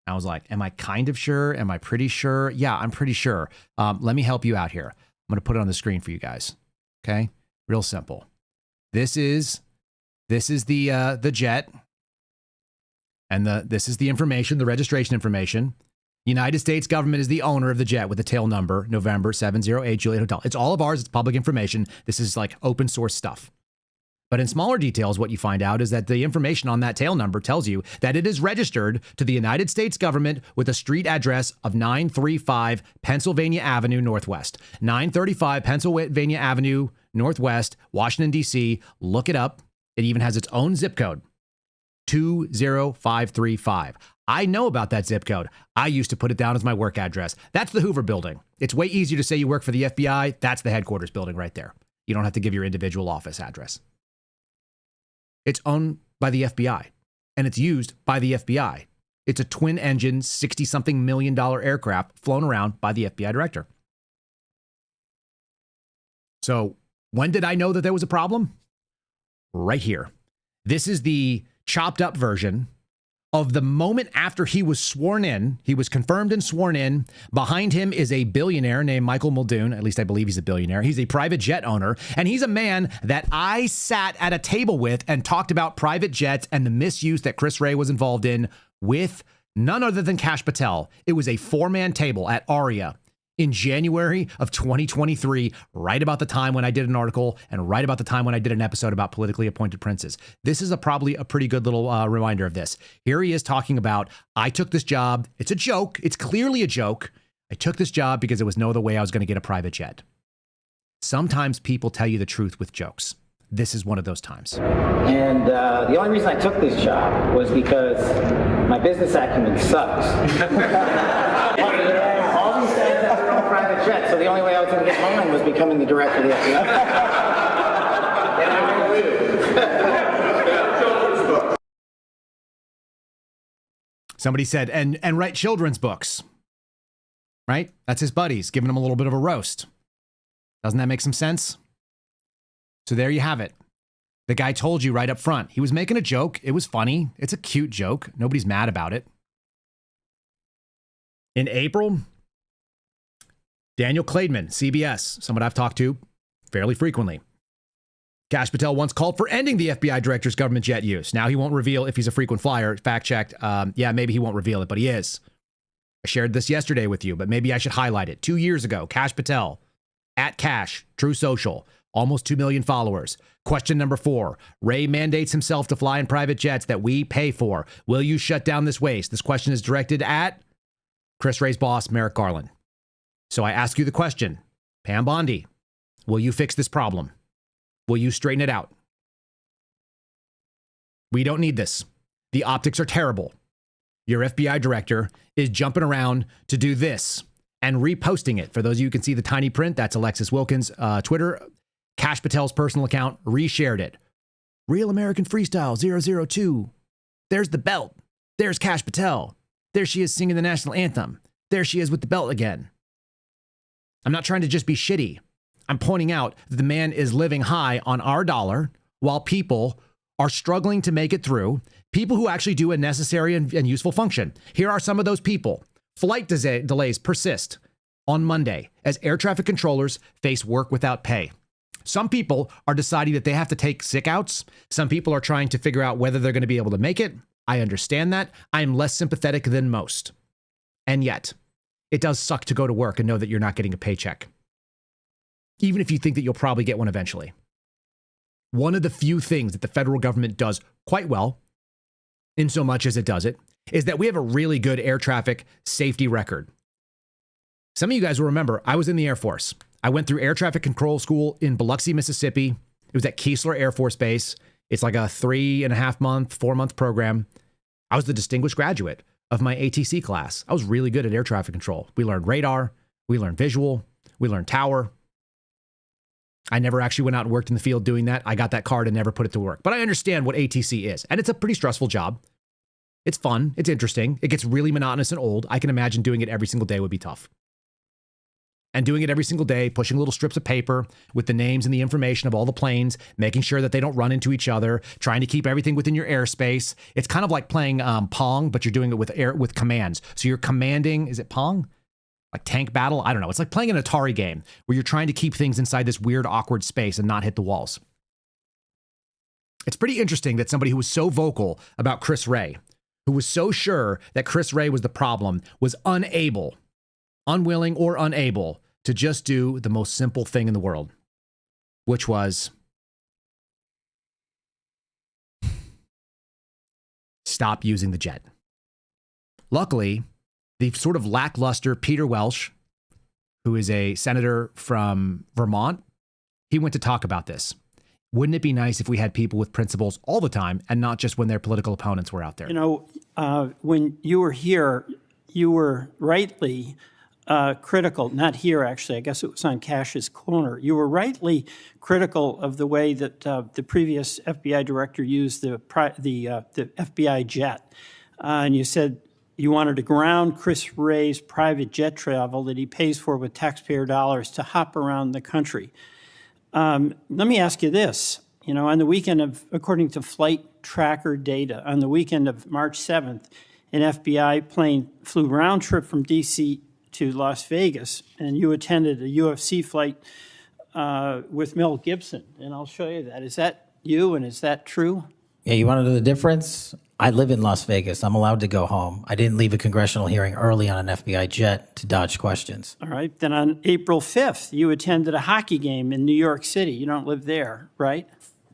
I was like, am I kind of sure? Am I pretty sure? Yeah, I'm pretty sure. Let me help you out here. I'm going to put it on the screen for you guys. Okay? Real simple. This is the jet. And this is the information, the registration information. United States government is the owner of the jet with the tail number, November 708 Juliet Hotel. It's all of ours. It's public information. This is like open source stuff. But in smaller details, what you find out is that the information on that tail number tells you that it is registered to the United States government with a street address of 935 Pennsylvania Avenue Northwest. 935 Pennsylvania Avenue Northwest, Washington, D.C. Look it up. It even has its own zip code. 20535. I know about that zip code. I used to put it down as my work address. That's the Hoover Building. It's way easier to say you work for the FBI. That's the headquarters building right there. You don't have to give your individual office address. It's owned by the FBI, and it's used by the FBI. It's a twin-engine, $60-something million aircraft flown around by the FBI director. So when did I know that there was a problem? Right here. This is the chopped up version of the moment after he was sworn in. He was confirmed and sworn in. Behind him is a billionaire named Michael Muldoon. At least I believe he's a billionaire. He's a private jet owner, and he's a man that I sat at a table with and talked about private jets and the misuse that Chris Wray was involved in with none other than Kash Patel. It was a four-man table at Aria in January of 2023, right about the time when I did an article and right about the time when I did an episode about politically appointed princes. This is probably a pretty good little reminder of this. Here he is talking about, I took this job. It's a joke. It's clearly a joke. I took this job because there was no other way I was going to get a private jet. Sometimes people tell you the truth with jokes. This is one of those times. And the only reason I took this job was because my business acumen sucks. All these guys have their own private jet, so the only way I was going to get mine was becoming the director of the FBI. And I will do. Somebody said, and write children's books, right? That's his buddies, giving him a little bit of a roast. Doesn't that make some sense? So there you have it. The guy told you right up front. He was making a joke. It was funny. It's a cute joke. Nobody's mad about it. In April, Daniel Klaidman, CBS, someone I've talked to fairly frequently. Kash Patel once called for ending the FBI director's government jet use. Now he won't reveal if he's a frequent flyer. Fact checked. Yeah, maybe he won't reveal it, but he is. I shared this yesterday with you, but maybe I should highlight it. 2 years ago, Kash Patel, at Kash, True Social, almost 2 million followers. Question number 4. Ray mandates himself to fly in private jets that we pay for. Will you shut down this waste? This question is directed at Chris Wray's boss, Merrick Garland. So I ask you the question, Pam Bondi, will you fix this problem? Will you straighten it out? We don't need this. The optics are terrible. your FBI director is jumping around to do this and reposting it. For those of you who can see the tiny print, that's Alexis Wilkins' Twitter. Kash Patel's personal account reshared it. Real American Freestyle 002. There's the belt. There's Kash Patel. There she is singing the national anthem. There she is with the belt again. I'm not trying to just be shitty. I'm pointing out that the man is living high on our dollar while people are struggling to make it through, people who actually do a necessary and useful function. Here are some of those people. Flight delays persist on Monday as air traffic controllers face work without pay. Some people are deciding that they have to take sick outs. Some people are trying to figure out whether they're going to be able to make it. I understand that. I am less sympathetic than most. And yet, it does suck to go to work and know that you're not getting a paycheck, even if you think that you'll probably get one eventually. One of the few things that the federal government does quite well, in so much as it does it, is that we have a really good air traffic safety record. Some of you guys will remember, I was in the Air Force. I went through air traffic control school in Biloxi, Mississippi. It was at Keesler Air Force Base. It's like a 3.5-month, 4-month program. I was the distinguished graduate of my ATC class. I was really good at air traffic control. We learned radar, we learned visual, we learned tower. I never actually went out and worked in the field doing that. I got that card and never put it to work. But I understand what ATC is. And it's a pretty stressful job. It's fun. It's interesting. It gets really monotonous and old. I can imagine doing it every single day would be tough. And doing it every single day, pushing little strips of paper with the names and the information of all the planes, making sure that they don't run into each other, trying to keep everything within your airspace. It's kind of like playing Pong, but you're doing it with commands. So you're commanding, is it Pong? Like tank battle? I don't know. It's like playing an Atari game where you're trying to keep things inside this weird, awkward space and not hit the walls. It's pretty interesting that somebody who was so vocal about Chris Wray, who was so sure that Chris Wray was the problem, was unwilling or unable to just do the most simple thing in the world, which was stop using the jet. Luckily, the sort of lackluster Peter Welch, who is a senator from Vermont, he went to talk about this. Wouldn't it be nice if we had people with principles all the time and not just when their political opponents were out there? You know, when you were here, you were rightly critical, not here actually, I guess it was on Cash's corner. You were rightly critical of the way that the previous FBI director used the FBI jet. And you said you wanted to ground Chris Wray's private jet travel that he pays for with taxpayer dollars to hop around the country. Let me ask you this. You know, on the weekend of, according to flight tracker data, on the weekend of March 7th, an FBI plane flew round trip from D.C. to Las Vegas, and you attended a UFC fight with Mel Gibson, and I'll show you that. Is that you, and is that true? Yeah, you want to know the difference? I live in Las Vegas. I'm allowed to go home. I didn't leave a congressional hearing early on an FBI jet to dodge questions. All right. Then on April 5th, you attended a hockey game in New York City. You don't live there, right?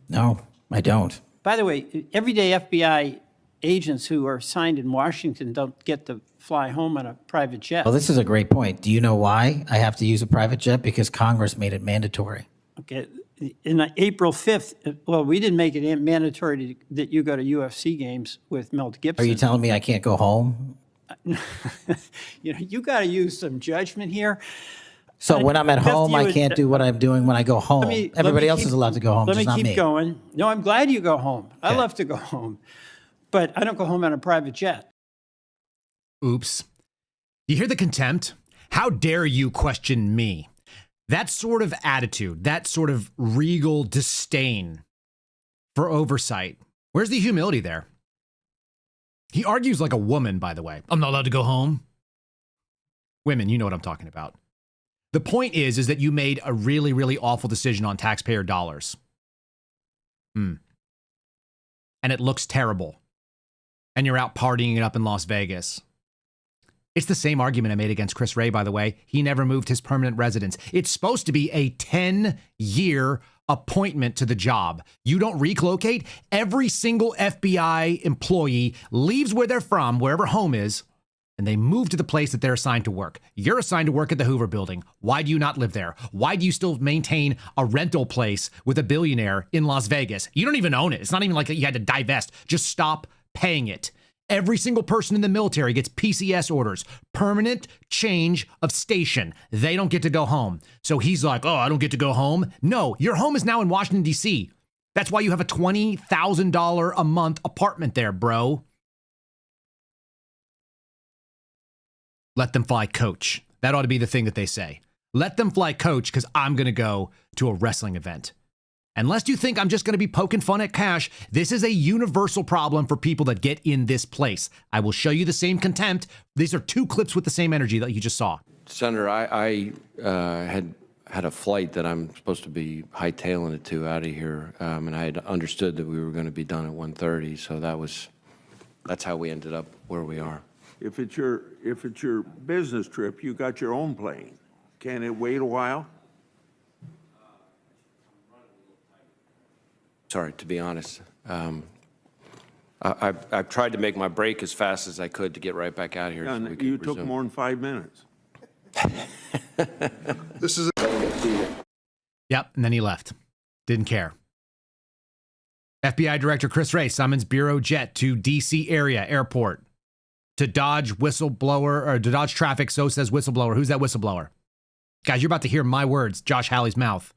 No, I don't. By the way, everyday FBI agents who are assigned in Washington don't get to fly home on a private jet. Well, this is a great point. Do you know why I have to use a private jet? Because Congress made it mandatory. Okay. In April 5th, well, we didn't make it mandatory that you go to UFC games with Mel Gibson. Are you telling me I can't go home? You know, you got to use some judgment here. So when I'm at home, I can't do what I'm doing when I go home. Everybody else is allowed to go home, just not me. Let me keep going. No, I'm glad you go home. I love to go home. But I don't go home on a private jet. Oops. You hear the contempt? How dare you question me? That sort of attitude, that sort of regal disdain for oversight. Where's the humility there? He argues like a woman, by the way. I'm not allowed to go home. Women, you know what I'm talking about. The point is that you made a really, really awful decision on taxpayer dollars. And it looks terrible. And you're out partying it up in Las Vegas. It's the same argument I made against Chris Wray, by the way. He never moved his permanent residence. It's supposed to be a 10-year appointment to the job. You don't relocate. Every single FBI employee leaves where they're from, wherever home is, and they move to the place that they're assigned to work. You're assigned to work at the Hoover Building. Why do you not live there? Why do you still maintain a rental place with a billionaire in Las Vegas? You don't even own it. It's not even like you had to divest. Just stop paying it. Every single person in the military gets PCS orders, permanent change of station. They don't get to go home. So he's like, oh, I don't get to go home. No, your home is now in Washington, D.C. That's why you have a $20,000 a month apartment there, bro. Let them fly coach. That ought to be the thing that they say. Let them fly coach because I'm going to go to a wrestling event. Unless you think I'm just going to be poking fun at Kash, this is a universal problem for people that get in this place. I will show you the same contempt. These are two clips with the same energy that you just saw. Senator, I had a flight that I'm supposed to be hightailing it to out of here, and I had understood that we were going to be done at 1:30, so that's how we ended up where we are. If it's your business trip, you got your own plane. Can it wait a while? Sorry, to be honest. I've tried to make my break as fast as I could to get right back out of here. Yeah, so you took more than 5 minutes. This is Yep, and then he left. Didn't care. FBI Director Chris Wray summons Bureau jet to D.C. area airport to dodge whistleblower, or to dodge traffic, so says whistleblower. Who's that whistleblower? Guys, you're about to hear my words, Josh Hawley's mouth.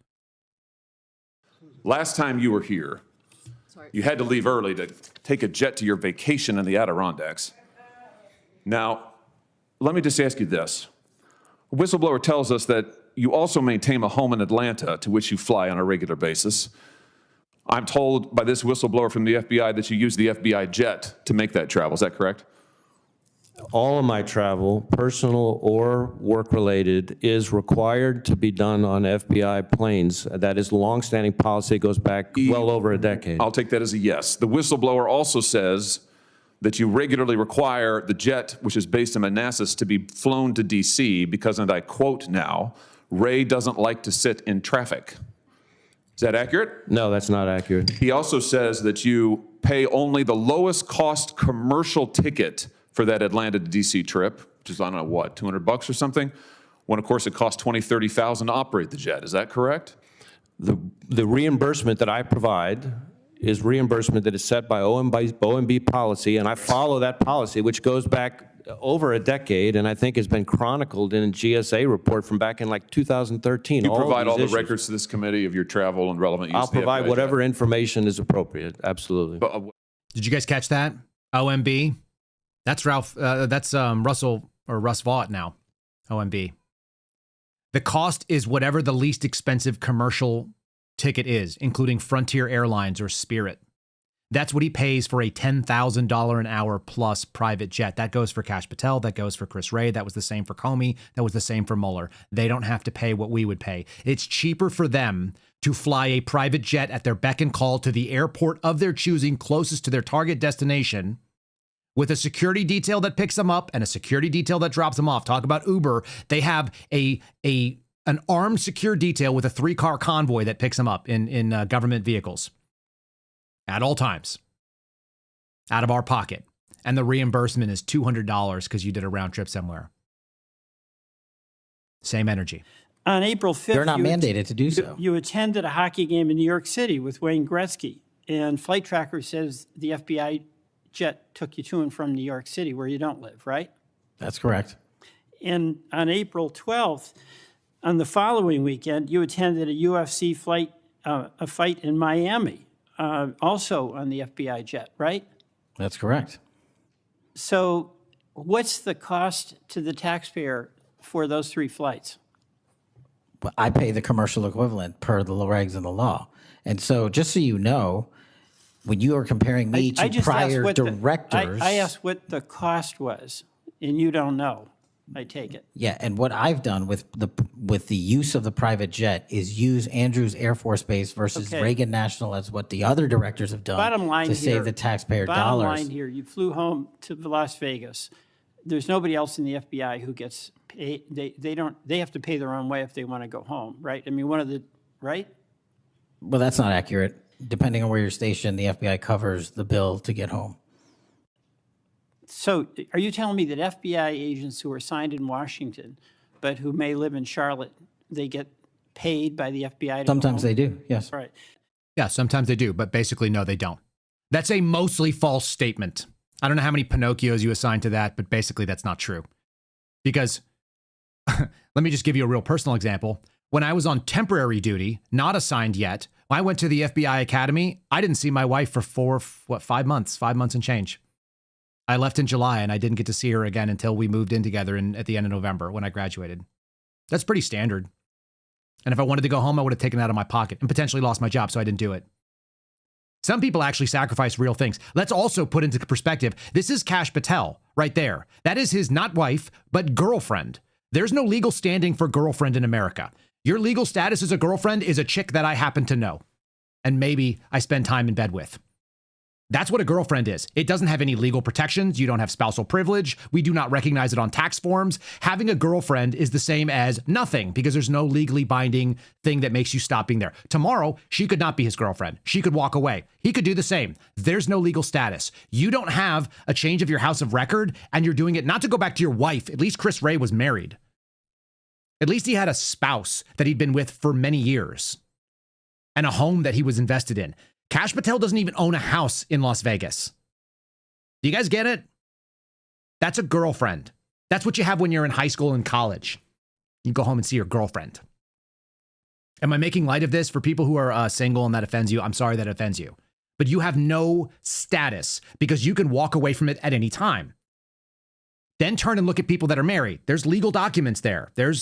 Last time you were here, you had to leave early to take a jet to your vacation in the Adirondacks. Now, let me just ask you this. A whistleblower tells us that you also maintain a home in Atlanta to which you fly on a regular basis. I'm told by this whistleblower from the FBI that you use the FBI jet to make that travel. Is that correct? All of my travel, personal or work-related, is required to be done on FBI planes. That is longstanding policy. It goes back well over a decade. I'll take that as a yes. The whistleblower also says that you regularly require the jet, which is based in Manassas, to be flown to D.C. because, and I quote now, Ray doesn't like to sit in traffic. Is that accurate? No, that's not accurate. He also says that you pay only the lowest cost commercial ticket for that Atlanta to D.C. trip, which is, I don't know, what, $200 or something, when, of course, it costs $20,000, $30,000 to operate the jet. Is that correct? The reimbursement that I provide is reimbursement that is set by OMB policy, and I follow that policy, which goes back over a decade, and I think has been chronicled in a GSA report from back in like 2013. You provide all the records to this committee of your travel and relevant use. I'll provide whatever information is appropriate, absolutely. Did you guys catch that? OMB? That's Russell or Russ Vaught now, OMB. The cost is whatever the least expensive commercial ticket is, including Frontier Airlines or Spirit. That's what he pays for a $10,000 an hour plus private jet. That goes for Kash Patel. That goes for Chris Wray. That was the same for Comey. That was the same for Mueller. They don't have to pay what we would pay. It's cheaper for them to fly a private jet at their beck and call to the airport of their choosing closest to their target destination, with a security detail that picks them up and a security detail that drops them off. Talk about Uber. They have an armed secure detail with a 3-car convoy that picks them up in government vehicles at all times, out of our pocket. And the reimbursement is $200 because you did a round trip somewhere. Same energy. On April 5th, They're not mandated to do so. You attended a hockey game in New York City with Wayne Gretzky, and Flight Tracker says the FBI jet took you to and from New York City, where you don't live, right? That's correct. And on April 12th, on the following weekend, you attended a UFC fight in Miami, also on the FBI jet, right? That's correct. So what's the cost to the taxpayer for those 3 flights? Well, I pay the commercial equivalent per the regs and the law. And so just so you know, when you are comparing me to prior directors. I asked what the cost was, and you don't know, I take it. Yeah, and what I've done with the use of the private jet is use Andrews Air Force Base versus Reagan National as what the other directors have done to save the taxpayer dollars. Bottom line here, you flew home to Las Vegas. There's nobody else in the FBI who gets paid. They have to pay their own way if they want to go home, right? I mean, right? Well, that's not accurate. Depending on where you're stationed, the FBI covers the bill to get home. So are you telling me that FBI agents who are assigned in Washington, but who may live in Charlotte, they get paid by the FBI to Sometimes they do, yes. Right. Yeah, sometimes they do, but basically, no, they don't. That's a mostly false statement. I don't know how many Pinocchios you assign to that, but basically that's not true. Because let me just give you a real personal example. When I was on temporary duty, not assigned yet, when I went to the FBI Academy, I didn't see my wife for 5 months, 5 months and change. I left in July and I didn't get to see her again until we moved in together at the end of November when I graduated. That's pretty standard. And if I wanted to go home, I would have taken it out of my pocket and potentially lost my job, so I didn't do it. Some people actually sacrifice real things. Let's also put into perspective, this is Kash Patel right there. That is his not wife, but girlfriend. There's no legal standing for girlfriend in America. Your legal status as a girlfriend is a chick that I happen to know. And maybe I spend time in bed with. That's what a girlfriend is. It doesn't have any legal protections. You don't have spousal privilege. We do not recognize it on tax forms. Having a girlfriend is the same as nothing because there's no legally binding thing that makes you stop being there. Tomorrow, she could not be his girlfriend. She could walk away. He could do the same. There's no legal status. You don't have a change of your house of record and you're doing it not to go back to your wife. At least Chris Wray was married. At least he had a spouse that he'd been with for many years and a home that he was invested in. Kash Patel doesn't even own a house in Las Vegas. Do you guys get it? That's a girlfriend. That's what you have when you're in high school and college. You go home and see your girlfriend. Am I making light of this for people who are single and that offends you? I'm sorry that offends you. But you have no status because you can walk away from it at any time. Then turn and look at people that are married. There's legal documents there. There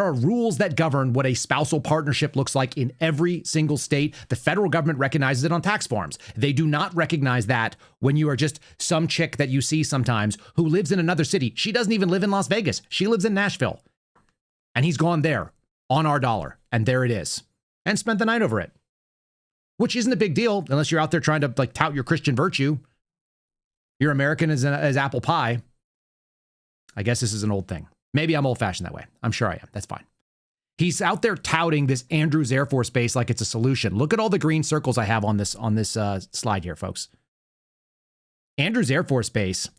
are rules that govern what a spousal partnership looks like in every single state. The federal government recognizes it on tax forms. They do not recognize that when you are just some chick that you see sometimes who lives in another city. She doesn't even live in Las Vegas. She lives in Nashville. And he's gone there on our dollar. And there it is. And spent the night over it. Which isn't a big deal unless you're out there trying to tout your Christian virtue. You're American as apple pie. I guess this is an old thing. Maybe I'm old-fashioned that way. I'm sure I am. That's fine. He's out there touting this Andrews Air Force Base like it's a solution. Look at all the green circles I have on this slide here, folks. Andrews Air Force Base,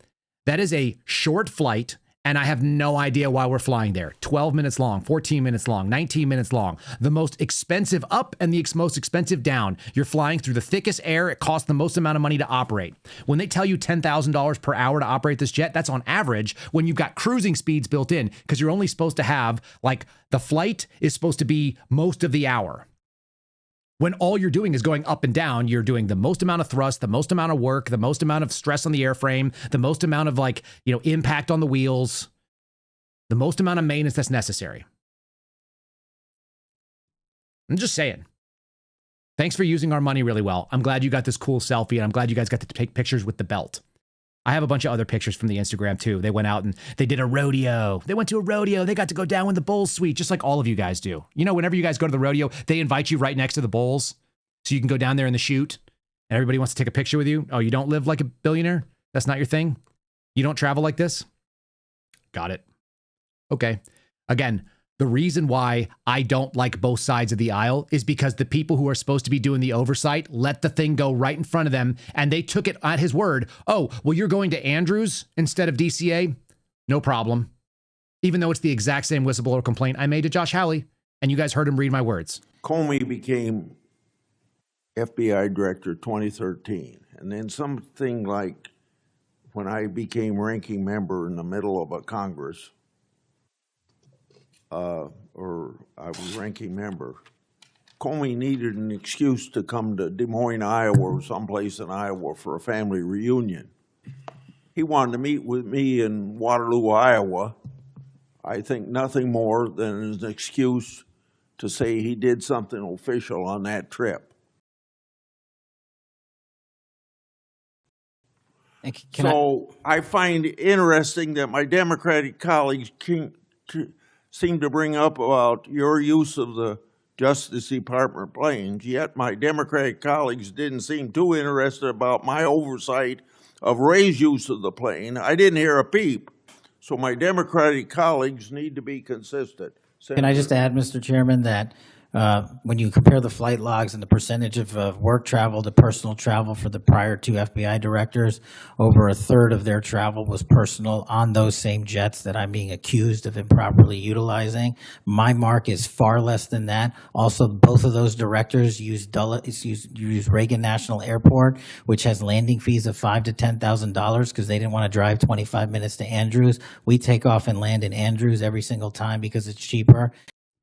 that is a short flight, and I have no idea why we're flying there. 12 minutes long, 14 minutes long, 19 minutes long. The most expensive up and the most expensive down. You're flying through the thickest air. It costs the most amount of money to operate. When they tell you $10,000 per hour to operate this jet, that's on average when you've got cruising speeds built in because you're only supposed to have, the flight is supposed to be most of the hour. When all you're doing is going up and down, you're doing the most amount of thrust, the most amount of work, the most amount of stress on the airframe, the most amount of impact on the wheels, the most amount of maintenance that's necessary. I'm just saying. Thanks for using our money really well. I'm glad you got this cool selfie and I'm glad you guys got to take pictures with the belt. I have a bunch of other pictures from the Instagram too. They went out and they did a rodeo. They went to a rodeo. They got to go down with the Bulls suite, just like all of you guys do. You know, whenever you guys go to the rodeo, they invite you right next to the Bulls so you can go down there in the chute and everybody wants to take a picture with you. Oh, you don't live like a billionaire? That's not your thing? You don't travel like this? Got it. Okay. Again, the reason why I don't like both sides of the aisle is because the people who are supposed to be doing the oversight let the thing go right in front of them and they took it at his word. Oh, well, you're going to Andrews instead of DCA? No problem. Even though it's the exact same whistleblower complaint I made to Josh Hawley, and you guys heard him read my words. Comey became FBI director 2013, and then something like when I became ranking member in the middle of a Congress, or I was ranking member, Comey needed an excuse to come to Des Moines, Iowa, or someplace in Iowa for a family reunion. He wanted to meet with me in Waterloo, Iowa. I think nothing more than an excuse to say he did something official on that trip. I find it interesting that my Democratic colleagues seem to bring up about your use of the Justice Department planes, yet my Democratic colleagues didn't seem too interested about my oversight of Ray's use of the plane. I didn't hear a peep. So my Democratic colleagues need to be consistent. Can I just add, Mr. Chairman, that When you compare the flight logs and the percentage of work travel to personal travel for the prior two FBI directors, over a third of their travel was personal on those same jets that I'm being accused of improperly utilizing. My mark is far less than that. Also, both of those directors use Reagan National Airport, which has landing fees of $5,000 to $10,000 because they didn't want to drive 25 minutes to Andrews. We take off and land in Andrews every single time because it's cheaper.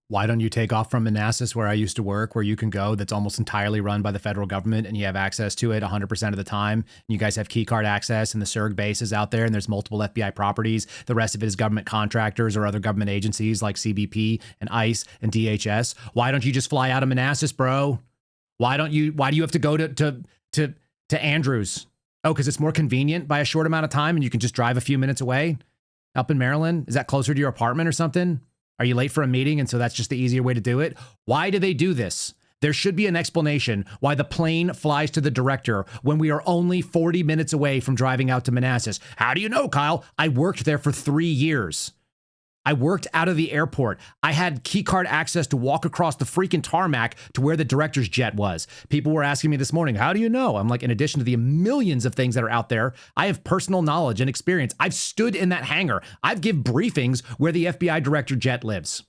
Why don't you take off from Manassas, where I used to work, where you can go, that's almost entirely run by the federal government, and you have access to it 100% of the time? And you guys have key card access, and the SURG base is out there, and there's multiple FBI properties. The rest of it is government contractors or other government agencies like CBP and ICE and DHS. Why don't you just fly out of Manassas, bro? Why do you have to go to Andrews? Oh, because it's more convenient by a short amount of time, and you can just drive a few minutes away up in Maryland? Is that closer to your apartment or something? Are you late for a meeting, and so that's just the easier way to do it? Why do they do this? There should be an explanation why the plane flies to the director when we are only 40 minutes away from driving out to Manassas. How do you know, Kyle? I worked there for 3 years. I worked out of the airport. I had key card access to walk across the freaking tarmac to where the director's jet was. People were asking me this morning, how do you know? I'm like, in addition to the millions of things that are out there, I have personal knowledge and experience. I've stood in that hangar. I've given briefings where the FBI director jet lives.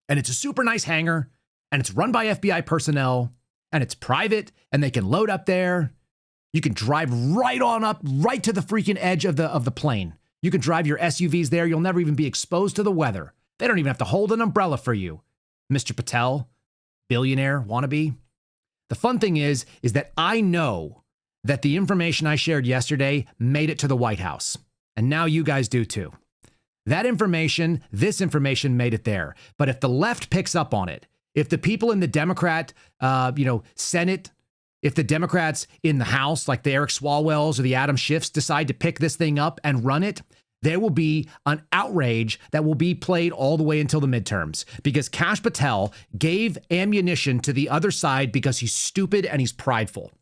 And it's a super nice hangar, and it's run by FBI personnel, and it's private, and they can load up there. You can drive right on up, right to the freaking edge of the plane. You can drive your SUVs there. You'll never even be exposed to the weather. They don't even have to hold an umbrella for you. Mr. Patel, billionaire wannabe. The fun thing is that I know that the information I shared yesterday made it to the White House. And now you guys do too. That information, this information made it there. But if the left picks up on it, if the people in the Democrat, Senate, if the Democrats in the House, like the Eric Swalwells or the Adam Schiffs, decide to pick this thing up and run it, there will be an outrage that will be played all the way until the midterms, because Kash Patel gave ammunition to the other side because he's stupid and he's prideful.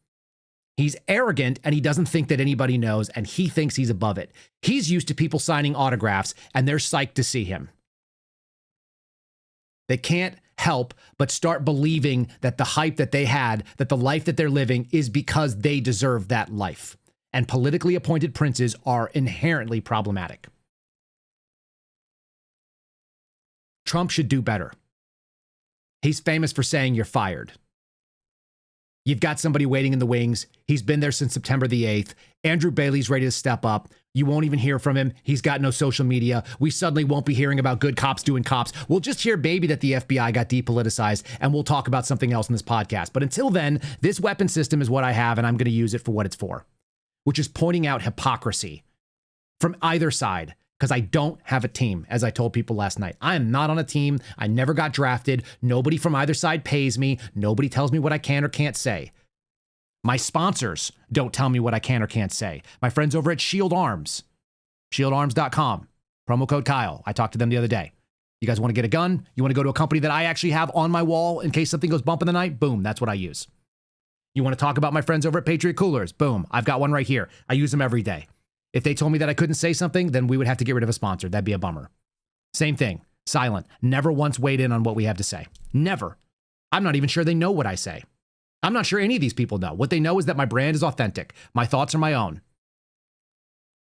He's arrogant and he doesn't think that anybody knows, and he thinks he's above it. He's used to people signing autographs and they're psyched to see him. They can't help but start believing that the hype that they had, that the life that they're living is because they deserve that life. And politically appointed princes are inherently problematic. Trump should do better. He's famous for saying you're fired. You've got somebody waiting in the wings. He's been there since September the 8th. Andrew Bailey's ready to step up. You won't even hear from him. He's got no social media. We suddenly won't be hearing about good cops doing cops. We'll just hear maybe that the FBI got depoliticized, and we'll talk about something else in this podcast. But until then, this weapon system is what I have, and I'm going to use it for what it's for, which is pointing out hypocrisy from either side, because I don't have a team, as I told people last night. I am not on a team. I never got drafted. Nobody from either side pays me. Nobody tells me what I can or can't say. My sponsors don't tell me what I can or can't say. My friends over at Shield Arms, shieldarms.com, promo code Kyle. I talked to them the other day. You guys want to get a gun? You want to go to a company that I actually have on my wall in case something goes bump in the night? Boom, that's what I use. You want to talk about my friends over at Patriot Coolers? Boom, I've got one right here. I use them every day. If they told me that I couldn't say something, then we would have to get rid of a sponsor. That'd be a bummer. Same thing, silent. Never once weighed in on what we have to say. Never. I'm not even sure they know what I say. I'm not sure any of these people know. What they know is that my brand is authentic. My thoughts are my own.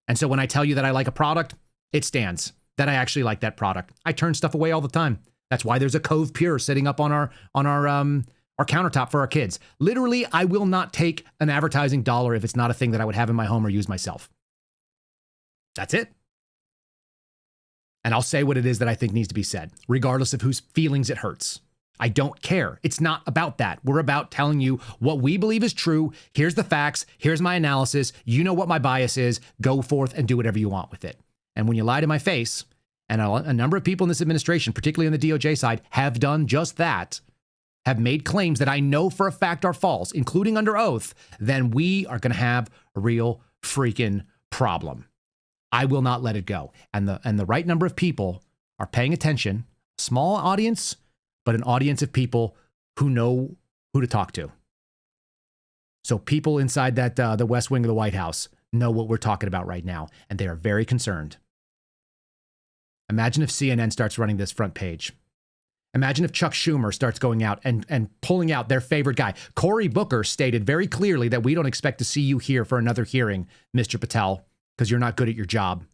And so when I tell you that I like a product, it stands, that I actually like that product. I turn stuff away all the time. That's why there's a Cove Pure sitting up on our countertop for our kids. Literally, I will not take an advertising dollar if it's not a thing that I would have in my home or use myself. That's it. And I'll say what it is that I think needs to be said, regardless of whose feelings it hurts. I don't care. It's not about that. We're about telling you what we believe is true. Here's the facts. Here's my analysis. You know what my bias is. Go forth and do whatever you want with it. And when you lie to my face, and a number of people in this administration, particularly on the DOJ side, have done just that, have made claims that I know for a fact are false, including under oath, then we are going to have a real freaking problem. I will not let it go. And the right number of people are paying attention. Small audience, but an audience of people who know who to talk to. So people inside that the West Wing of the White House know what we're talking about right now, and they are very concerned. Imagine if CNN starts running this front page. Imagine if Chuck Schumer starts going out and pulling out their favorite guy. Cory Booker stated very clearly that we don't expect to see you here for another hearing, Mr. Patel, because you're not good at your job.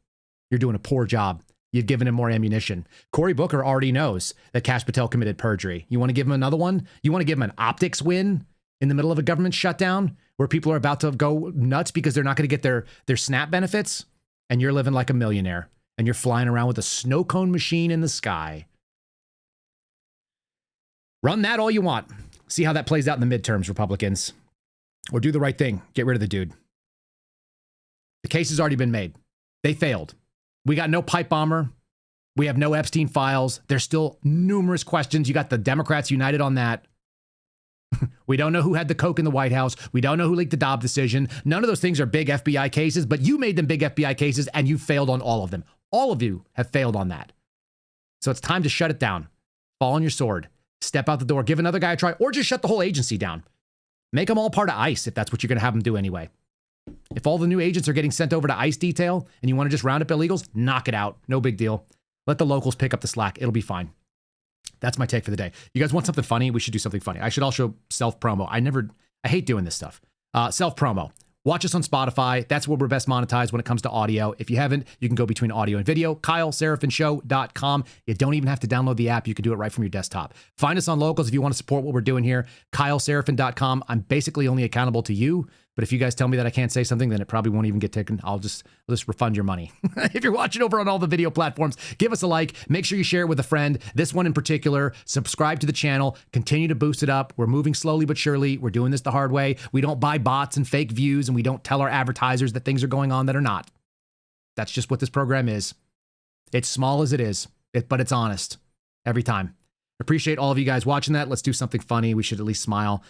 You're doing a poor job. You've given him more ammunition. Cory Booker already knows that Kash Patel committed perjury. You want to give him another one? You want to give him an optics win in the middle of a government shutdown where people are about to go nuts because they're not going to get their SNAP benefits? And you're living like a millionaire and you're flying around with a snow cone machine in the sky. Run that all you want. See how that plays out in the midterms, Republicans. Or do the right thing. Get rid of the dude. The case has already been made. They failed. We got no pipe bomber. We have no Epstein files. There's still numerous questions. You got the Democrats united on that. We don't know who had the coke in the White House. We don't know who leaked the Dobbs decision. None of those things are big FBI cases, but you made them big FBI cases and you failed on all of them. All of you have failed on that. So it's time to shut it down. Fall on your sword. Step out the door, give another guy a try, or just shut the whole agency down. Make them all part of ICE if that's what you're going to have them do anyway. If all the new agents are getting sent over to ICE detail and you want to just round up illegals, knock it out. No big deal. Let the locals pick up the slack. It'll be fine. That's my take for the day. You guys want something funny? We should do something funny. I should also self-promo. I hate doing this stuff. Self-promo. Watch us on Spotify. That's where we're best monetized when it comes to audio. If you haven't, you can go between audio and video. KyleSerafinshow.com. You don't even have to download the app. You can do it right from your desktop. Find us on Locals if you want to support what we're doing here. KyleSerafin.com. I'm basically only accountable to you. But if you guys tell me that I can't say something, then it probably won't even get taken. I'll just refund your money. If you're watching over on all the video platforms, give us a like. Make sure you share it with a friend. This one in particular. Subscribe to the channel. Continue to boost it up. We're moving slowly but surely. We're doing this the hard way. We don't buy bots and fake views, and we don't tell our advertisers that things are going on that are not. That's just what this program is. It's small as it is, but it's honest every time. Appreciate all of you guys watching that. Let's do something funny. We should at least smile.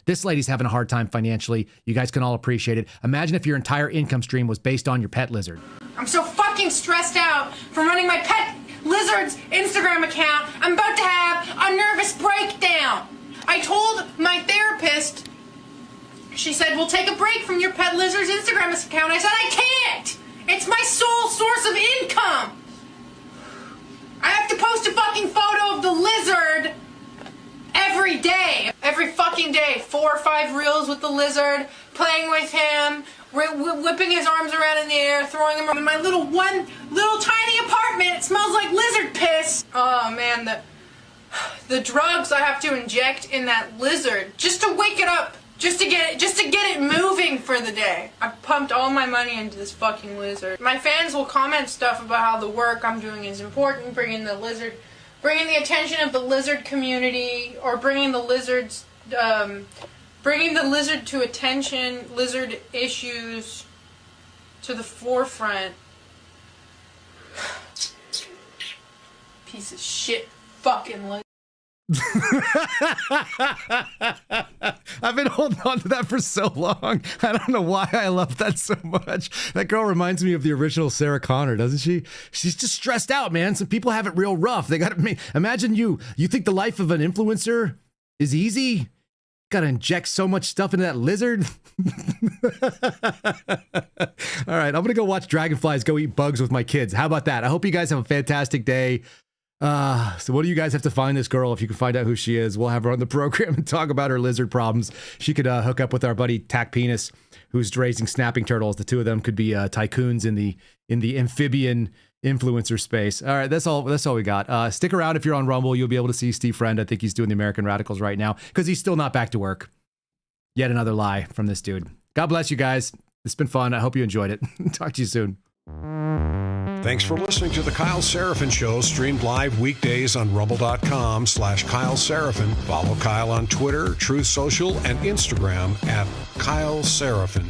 This lady's having a hard time financially. You guys can all appreciate it. Imagine if your entire income stream was based on your pet lizard. I'm so fucking stressed out from running my pet lizard's Instagram account. I'm about to have a nervous breakdown. I told my therapist, she said, we'll take a break from your pet lizard's Instagram account. I said, I can't. It's my sole source of income. I have to post a fucking photo of the lizard every day. Every fucking day. 4 or 5 reels with the lizard, playing with him, whipping his arms around in the air, throwing him in my little tiny apartment. It smells like lizard piss. Oh man, the drugs I have to inject in that lizard just to wake it up. Just to get it moving for the day. I've pumped all my money into this fucking lizard. My fans will comment stuff about how the work I'm doing is important, bringing the attention of the lizard community, or bringing the lizard to attention, lizard issues to the forefront. Piece of shit fucking lizard. I've been holding on to that for so long. I don't know why I love that so much. That girl reminds me of the original Sarah Connor, doesn't she? She's just stressed out, man. Some people have it real rough. They got to imagine you think the life of an influencer is easy? Got to inject so much stuff into that lizard. All right, I'm going to go watch dragonflies go eat bugs with my kids. How about that? I hope you guys have a fantastic day. So what do you guys have to find this girl? If you can find out who she is, we'll have her on the program and talk about her lizard problems. She could hook up with our buddy Tack Penis, who's raising snapping turtles. The two of them could be tycoons in the amphibian influencer space. All right, that's all we got. Stick around if you're on Rumble. You'll be able to see Steve Friend. I think he's doing the American Radicals right now because he's still not back to work. Yet another lie from this dude. God bless you guys. It's been fun. I hope you enjoyed it. Talk to you soon. Thanks for listening to The Kyle Seraphin Show, streamed live weekdays on rumble.com/Kyle Seraphin. Follow Kyle on Twitter, Truth Social, and Instagram @Kyle Seraphin.